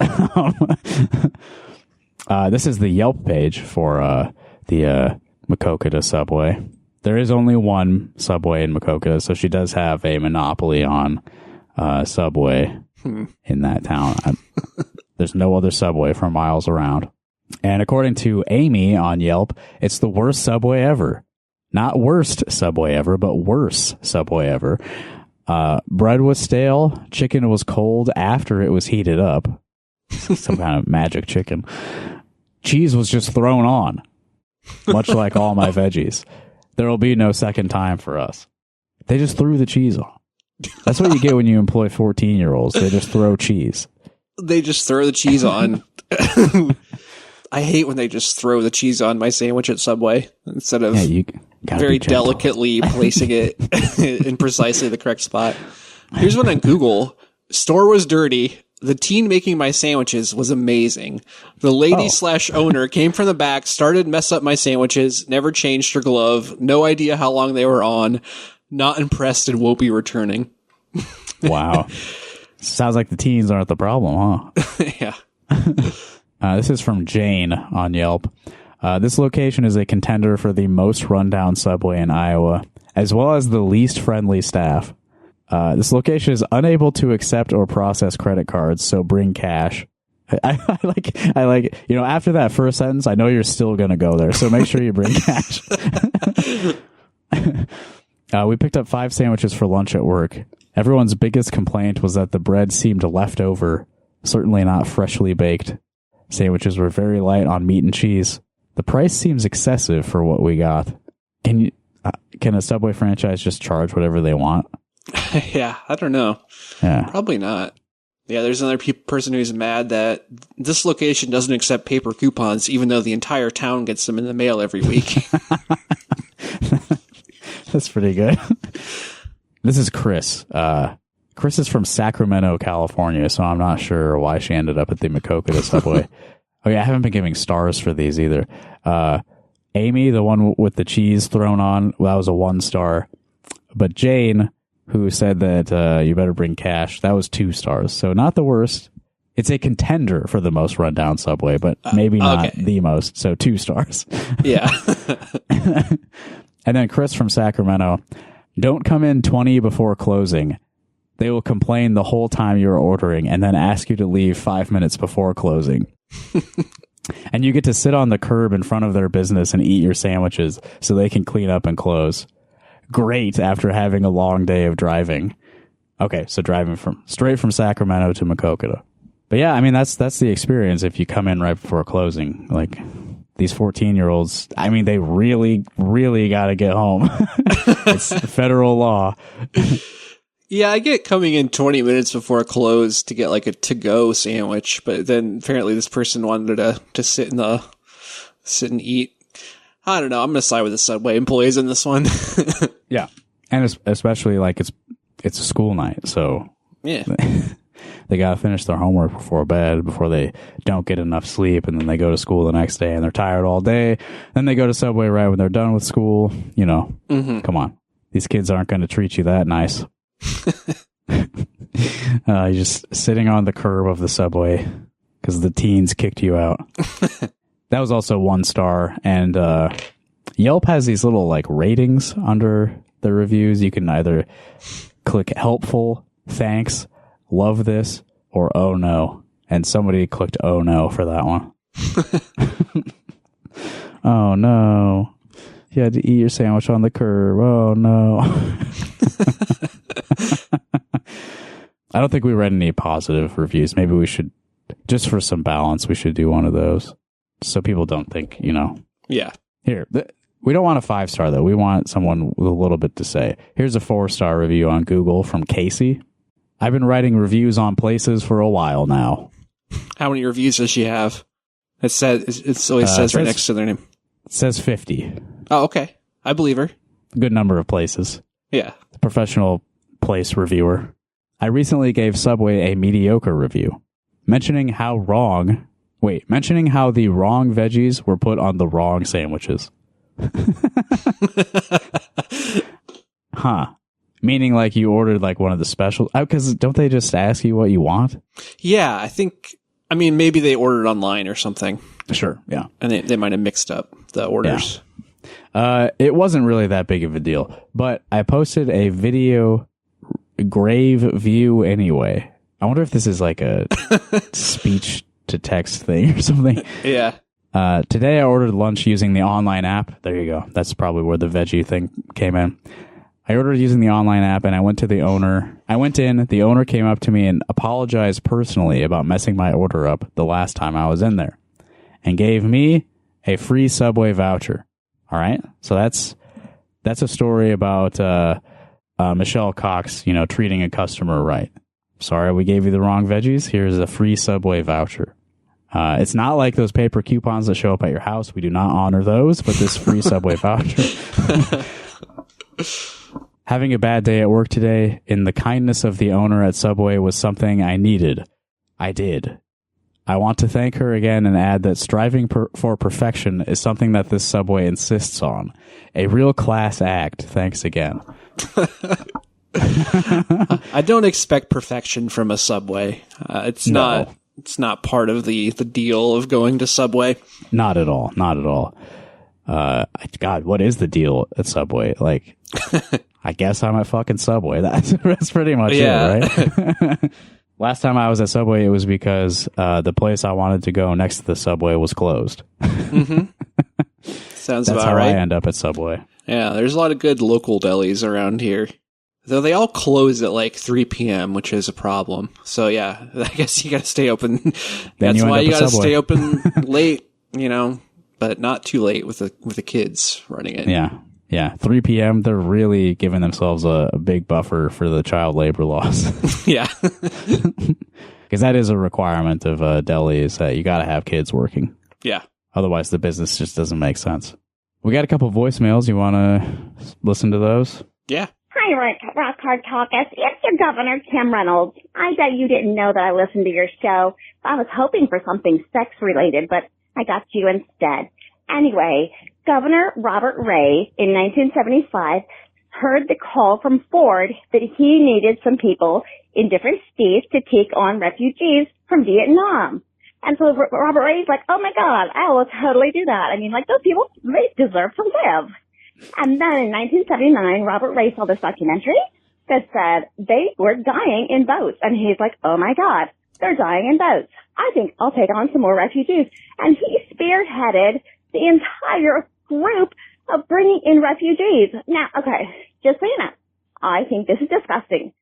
This is the Yelp page for the Macokota subway. There is only one subway in Macokota, so she does have a monopoly on subway in that town. There's no other subway for miles around. And according to Amy on Yelp, it's the worst subway ever. Not worst subway ever, but worse subway ever. Bread was stale. Chicken was cold after it was heated up. Some kind of magic chicken. Cheese was just thrown on. Much like all my veggies. There will be no second time for us. They just threw the cheese on. That's what you get when you employ 14-year-olds. They just throw cheese. They just throw the cheese on. I hate when they just throw the cheese on my sandwich at Subway instead of very delicately placing it in precisely the correct spot. Here's one on Google. Store was dirty. The teen making my sandwiches was amazing. The lady / owner came from the back, started mess up my sandwiches, never changed her glove, no idea how long they were on, not impressed and won't be returning. Wow. Sounds like the teens aren't the problem, huh? Yeah. This is from Jane on Yelp. This location is a contender for the most rundown subway in Iowa, as well as the least friendly staff. This location is unable to accept or process credit cards, so bring cash. I like, after that first sentence, I know you're still going to go there, so make sure you bring cash. We picked up 5 sandwiches for lunch at work. Everyone's biggest complaint was that the bread seemed left over, certainly not freshly baked. Sandwiches were very light on meat and cheese. The price seems excessive for what we got. Can a Subway franchise just charge whatever they want? Yeah, I don't know. Yeah. Probably not. Yeah, there's another person who's mad that this location doesn't accept paper coupons, even though the entire town gets them in the mail every week. That's pretty good. This is Chris. Chris is from Sacramento, California, so I'm not sure why she ended up at the Macokota subway. Oh yeah, I haven't been giving stars for these either. Amy, the one with the cheese thrown on, well, that was a 1 star. But Jane, who said that you better bring cash, that was 2 stars. So not the worst. It's a contender for the most rundown subway, but maybe not the most. So 2 stars. Yeah. And then Chris from Sacramento, don't come in 20 before closing. They will complain the whole time you're ordering and then ask you to leave 5 minutes before closing. And you get to sit on the curb in front of their business and eat your sandwiches so they can clean up and close. Great after having a long day of driving. Okay, so driving straight from Sacramento to Macokota. But yeah, I mean, that's the experience if you come in right before closing. Like, these 14-year-olds, I mean, they really, really got to get home. It's federal law. Yeah, I get coming in 20 minutes before close to get like a to-go sandwich, but then apparently this person wanted to sit and eat. I don't know. I'm going to side with the Subway employees in this one. Yeah. And especially like it's a school night. So yeah, They got to finish their homework before bed, before they don't get enough sleep, and then they go to school the next day and they're tired all day. Then they go to Subway right when they're done with school. You know, Come on. These kids aren't going to treat you that nice. You're just sitting on the curb of the Subway because the teens kicked you out. That was also 1 star. And Yelp has these little like ratings under the reviews. You can either click helpful, thanks, love this, or oh no. And somebody clicked oh no for that one. Oh no. You had to eat your sandwich on the curb. Oh no. I don't think we read any positive reviews. Maybe we should, just for some balance, we should do one of those. So people don't think, you know. Yeah. Here, we don't want a 5-star, though. We want someone with a little bit to say. Here's a 4-star review on Google from Casey. I've been writing reviews on places for a while now. How many reviews does she have? It always says right next to their name. It says 50. Oh, okay. I believe her. Good number of places. Yeah. Professional place reviewer. I recently gave Subway a mediocre review, mentioning how the wrong veggies were put on the wrong sandwiches. Huh. Meaning like you ordered like one of the special, because don't they just ask you what you want? Yeah, maybe they ordered online or something. Sure, yeah. And they might have mixed up the orders. Yeah. It wasn't really that big of a deal, but I posted a video grave view anyway. I wonder if this is like a speech to text thing or something. Yeah. Today I ordered lunch using the online app. There you go. That's probably where the veggie thing came in. I ordered using the online app and I went to the owner. The owner came up to me and apologized personally about messing my order up the last time I was in there and gave me a free Subway voucher. All right. So that's a story about, Michelle Cox, treating a customer right. Sorry, we gave you the wrong veggies. Here's a free Subway voucher. It's not like those paper coupons that show up at your house. We do not honor those, but this free Subway voucher. Having a bad day at work today, in the kindness of the owner at Subway, was something I needed. I did. I want to thank her again and add that striving for perfection is something that this Subway insists on. A real class act. Thanks again. I don't expect perfection from a Subway. It's not part of the deal of going to Subway. Not at all. Not at all. God, what is the deal at Subway? Like, I guess I'm at fucking Subway. That's pretty much it, right? Last time I was at Subway, it was because the place I wanted to go next to the Subway was closed. Mm-hmm. Sounds That's about how right. I end up at Subway. Yeah, there's a lot of good local delis around here. Though they all close at like 3 p.m., which is a problem. So yeah, I guess you gotta stay open. That's why you gotta stay open late, but not too late with the kids running it. Yeah. 3 p.m., they're really giving themselves a big buffer for the child labor laws. Yeah. Because that is a requirement of deli, is that you gotta have kids working. Yeah. Otherwise, the business just doesn't make sense. We got a couple voicemails. You want to listen to those? Yeah. Hi, Rock Hard Caucus. It's your Governor, Kim Reynolds. I bet you didn't know that I listened to your show. I was hoping for something sex-related, but I got you instead. Anyway, Governor Robert Ray, in 1975, heard the call from Ford that he needed some people in different states to take on refugees from Vietnam. And so Robert Ray's like, oh my God, I will totally do that. I mean, like, those people, they deserve to live. And then in 1979, Robert Ray saw this documentary that said they were dying in boats. And he's like, oh my God, they're dying in boats. I think I'll take on some more refugees. And he spearheaded the entire group of bringing in refugees. Now, okay, just so you know, I think this is disgusting.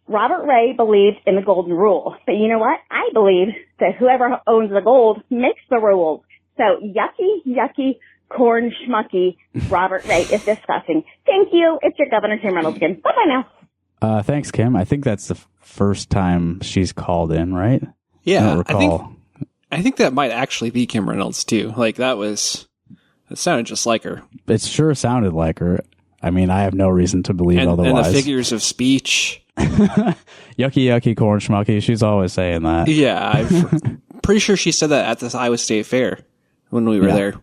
Robert Ray believed in the golden rule. But you know what? I believe that whoever owns the gold makes the rules. So yucky, corn schmucky, Robert Ray is disgusting. Thank you. It's your Governor, Kim Reynolds again. Bye-bye now. Thanks, Kim. I think that's the first time she's called in, right? Yeah, I think that might actually be Kim Reynolds, too. Like, it sounded just like her. It sure sounded like her. I mean, I have no reason to believe otherwise. And the figures of speech. Yucky, yucky, corn schmucky. She's always saying that. Yeah, I'm pretty sure she said that at the Iowa State Fair when we were there.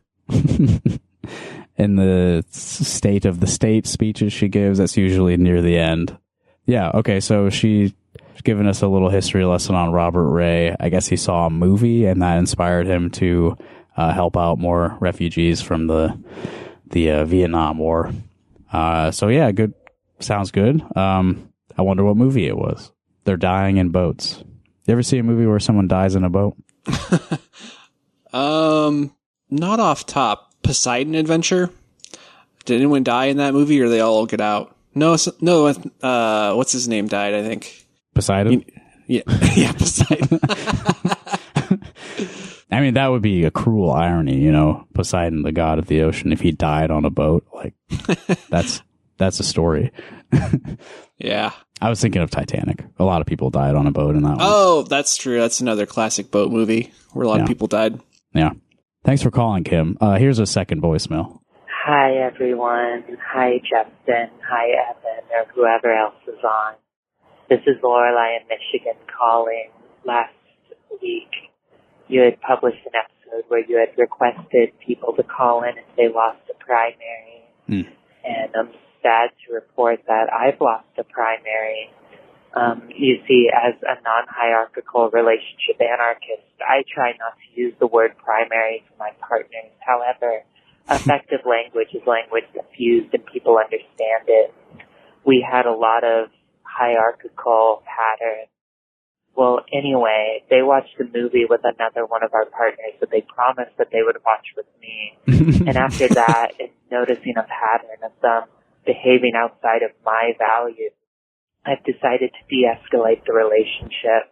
In the state of the state speeches she gives, that's usually near the end. Yeah, okay, so she's given us a little history lesson on Robert Ray. I guess he saw a movie, and that inspired him to help out more refugees from the Vietnam War. So yeah, good. Sounds good. I wonder what movie it was. They're dying in boats. You ever see a movie where someone dies in a boat? Not off top. Poseidon Adventure. Did anyone die in that movie, or they all get out? No. What's his name died? I think Poseidon. Yeah, Poseidon. I mean, that would be a cruel irony, you know. Poseidon, the god of the ocean, if he died on a boat, like that's a story. Yeah. I was thinking of Titanic. A lot of people died on a boat in that one. Oh, that's true. That's another classic boat movie where a lot of people died. Yeah. Thanks for calling, Kim. Here's a second voicemail. Hi, everyone. Hi, Justin. Hi, Evan, or whoever else is on. This is Lorelai in Michigan calling. Last week, you had published an episode where you had requested people to call in if they lost a primary. And I'm sad to report that I've lost a primary. You see, as a non-hierarchical relationship anarchist, I try not to use the word primary for my partners. However, effective language is language that's used and people understand it. We had a lot of hierarchical patterns. Well, anyway, they watched a movie with another one of our partners that they promised that they would watch with me. And after that, and noticing a pattern of them behaving outside of my values, I've decided to de-escalate the relationship.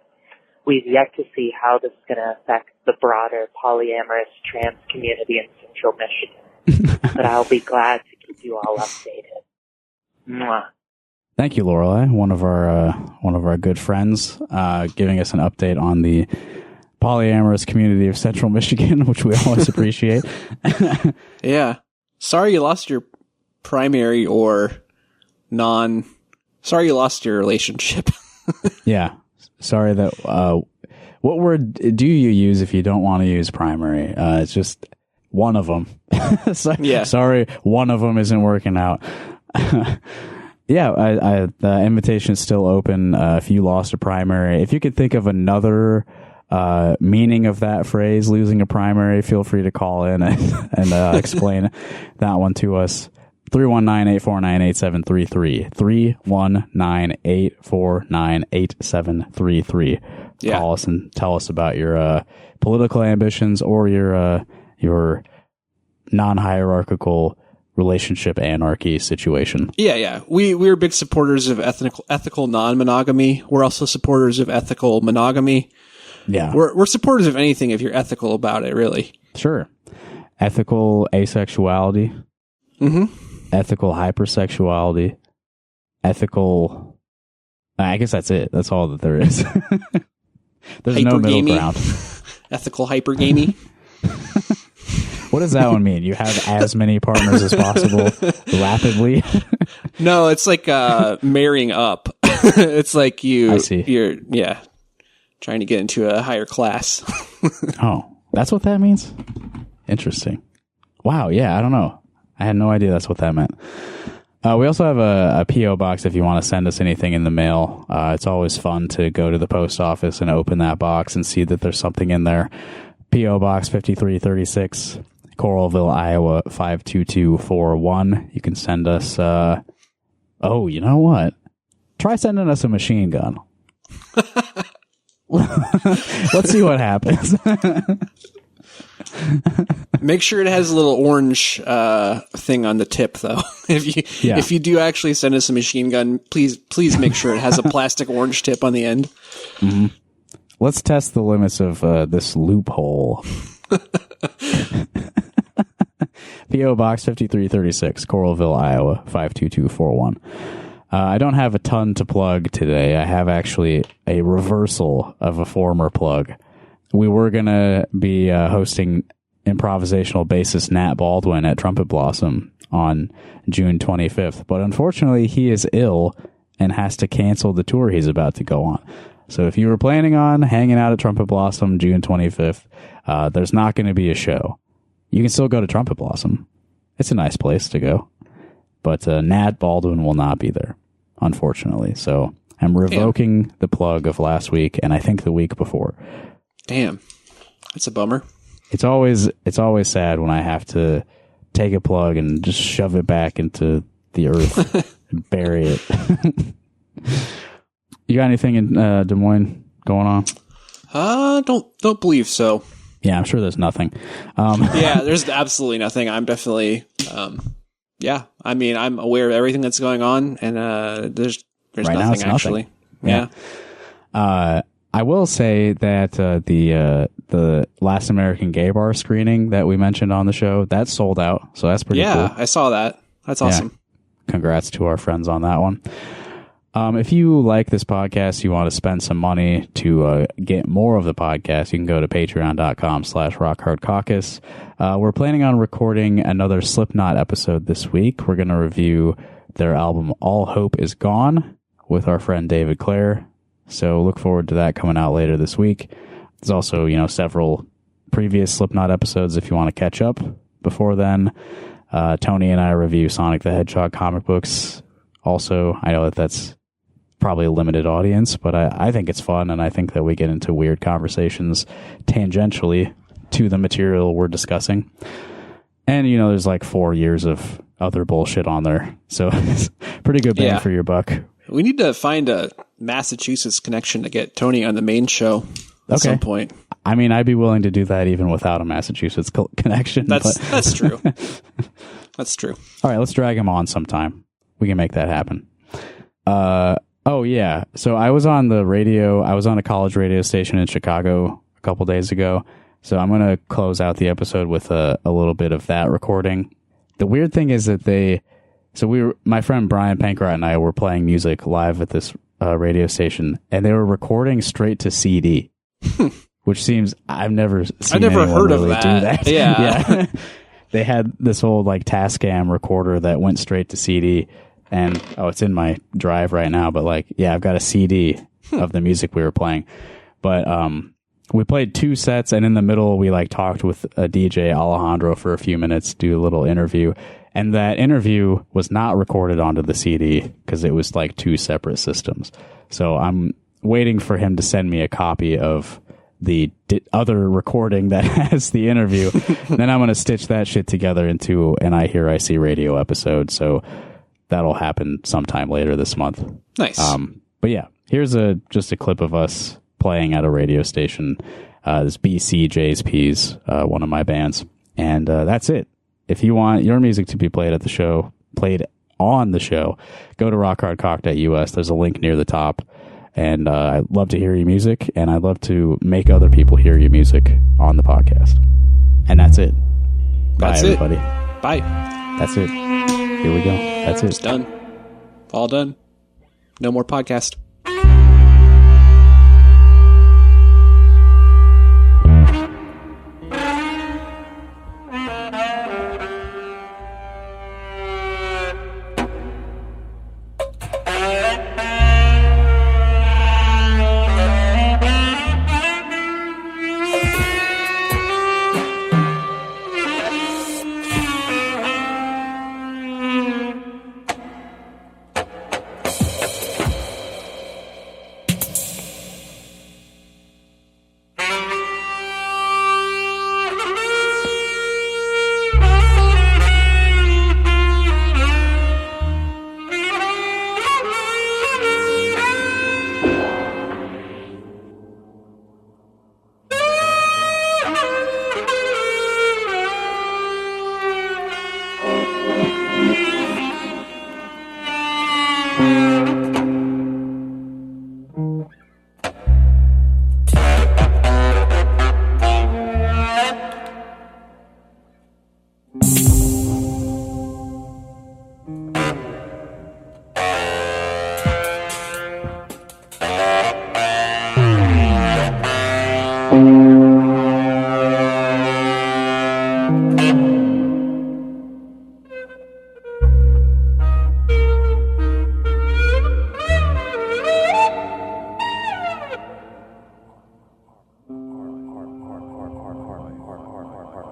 We've yet to see how this is going to affect the broader polyamorous trans community in Central Michigan. But I'll be glad to keep you all updated. Mwah. Thank you, Lorelai, one of our good friends, giving us an update on the polyamorous community of Central Michigan, which we always appreciate. Yeah. Sorry you lost your primary or Sorry you lost your relationship. Yeah. Sorry that, what word do you use if you don't want to use primary? It's just one of them. Sorry, one of them isn't working out. Yeah, the invitation is still open. If you lost a primary, if you could think of another meaning of that phrase, losing a primary, feel free to call in and explain that one to us. 319-849-8733. 319-849-8733. Yeah. Call us and tell us about your political ambitions or your non-hierarchical relationship anarchy situation. Yeah. We're big supporters of ethical non-monogamy. We're also supporters of ethical monogamy. Yeah. We're supporters of anything if you're ethical about it, really. Sure. Ethical asexuality. Mm-hmm. Ethical hypersexuality. Ethical... I guess that's it. That's all that there is. There's no middle ground. Ethical hypergamy. What does that one mean? You have as many partners as possible rapidly? No, it's like marrying up. It's like you're trying to get into a higher class. Oh, that's what that means? Interesting. Wow, yeah, I don't know. I had no idea that's what that meant. We also have a P.O. box if you want to send us anything in the mail. It's always fun to go to the post office and open that box and see that there's something in there. P.O. Box 5336, Coralville, Iowa 52241. You can send us... oh, you know what? Try sending us a machine gun. Let's see what happens. Make sure it has a little orange thing on the tip, though. If you do actually send us a machine gun, please make sure it has a plastic orange tip on the end. Mm-hmm. Let's test the limits of this loophole. P.O. Box 5336, Coralville, Iowa 52241. I don't have a ton to plug today. I have actually a reversal of a former plug. We were going to be hosting improvisational bassist Nat Baldwin at Trumpet Blossom on June 25th, but unfortunately he is ill and has to cancel the tour he's about to go on. So if you were planning on hanging out at Trumpet Blossom June 25th, there's not going to be a show. You can still go to Trumpet Blossom. It's a nice place to go. But Nat Baldwin will not be there, unfortunately. So I'm revoking the plug of last week and I think the week before. Damn. That's a bummer. It's always sad when I have to take a plug and just shove it back into the earth and bury it. You got anything in Des Moines going on? Don't believe so. Yeah, I'm sure there's nothing. Yeah, there's absolutely nothing. I'm definitely, I mean, I'm aware of everything that's going on, and there's right nothing actually. Yeah. I will say that the Last American Gay Bar screening that we mentioned on the show, that's sold out, so that's pretty cool. Yeah, I saw that. That's awesome. Yeah. Congrats to our friends on that one. If you like this podcast, you want to spend some money to get more of the podcast, you can go to patreon.com/rockhardcaucus. We're planning on recording another Slipknot episode this week. We're going to review their album All Hope Is Gone with our friend David Clare. So look forward to that coming out later this week. There's also, several previous Slipknot episodes if you want to catch up before then. Tony and I review Sonic the Hedgehog comic books. Also, I know that's probably a limited audience, but I think it's fun, and I think that we get into weird conversations tangentially to the material we're discussing. And, there's like 4 years of other bullshit on there. So it's pretty good bang for your buck. We need to find a Massachusetts connection to get Tony on the main show at some point. I mean, I'd be willing to do that even without a Massachusetts connection. That's true. That's true. All right, let's drag him on sometime. We can make that happen. Oh, yeah. So I was on the radio. I was on a college radio station in Chicago a couple days ago. So I'm going to close out the episode with a little bit of that recording. The weird thing is that my friend Brian Pankrat and I were playing music live at this radio station, and they were recording straight to CD, which seems I've never heard of really that. Do that. Yeah. They had this old like Tascam recorder that went straight to CD. And, it's in my drive right now, but I've got a CD of the music we were playing. But we played 2 sets, and in the middle, we talked with a DJ, Alejandro, for a few minutes, do a little interview. And that interview was not recorded onto the CD because it was 2 separate systems. So I'm waiting for him to send me a copy of the other recording that has the interview. Then I'm going to stitch that shit together into an I Hear I See Radio episode. So that'll happen sometime later this month. Nice. But yeah, here's just a clip of us playing at a radio station. This BC JSP's one of my bands. And that's it. If you want your music to be played on the show, go to rockhardcock.us. There's a link near the top. And I'd love to hear your music, and I'd love to make other people hear your music on the podcast. And that's it. Bye, everybody. Bye. That's it. Here we go. That's it. It's done. All done. No more podcast.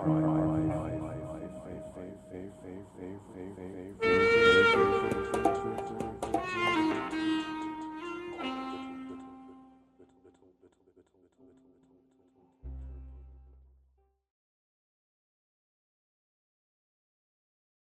bye.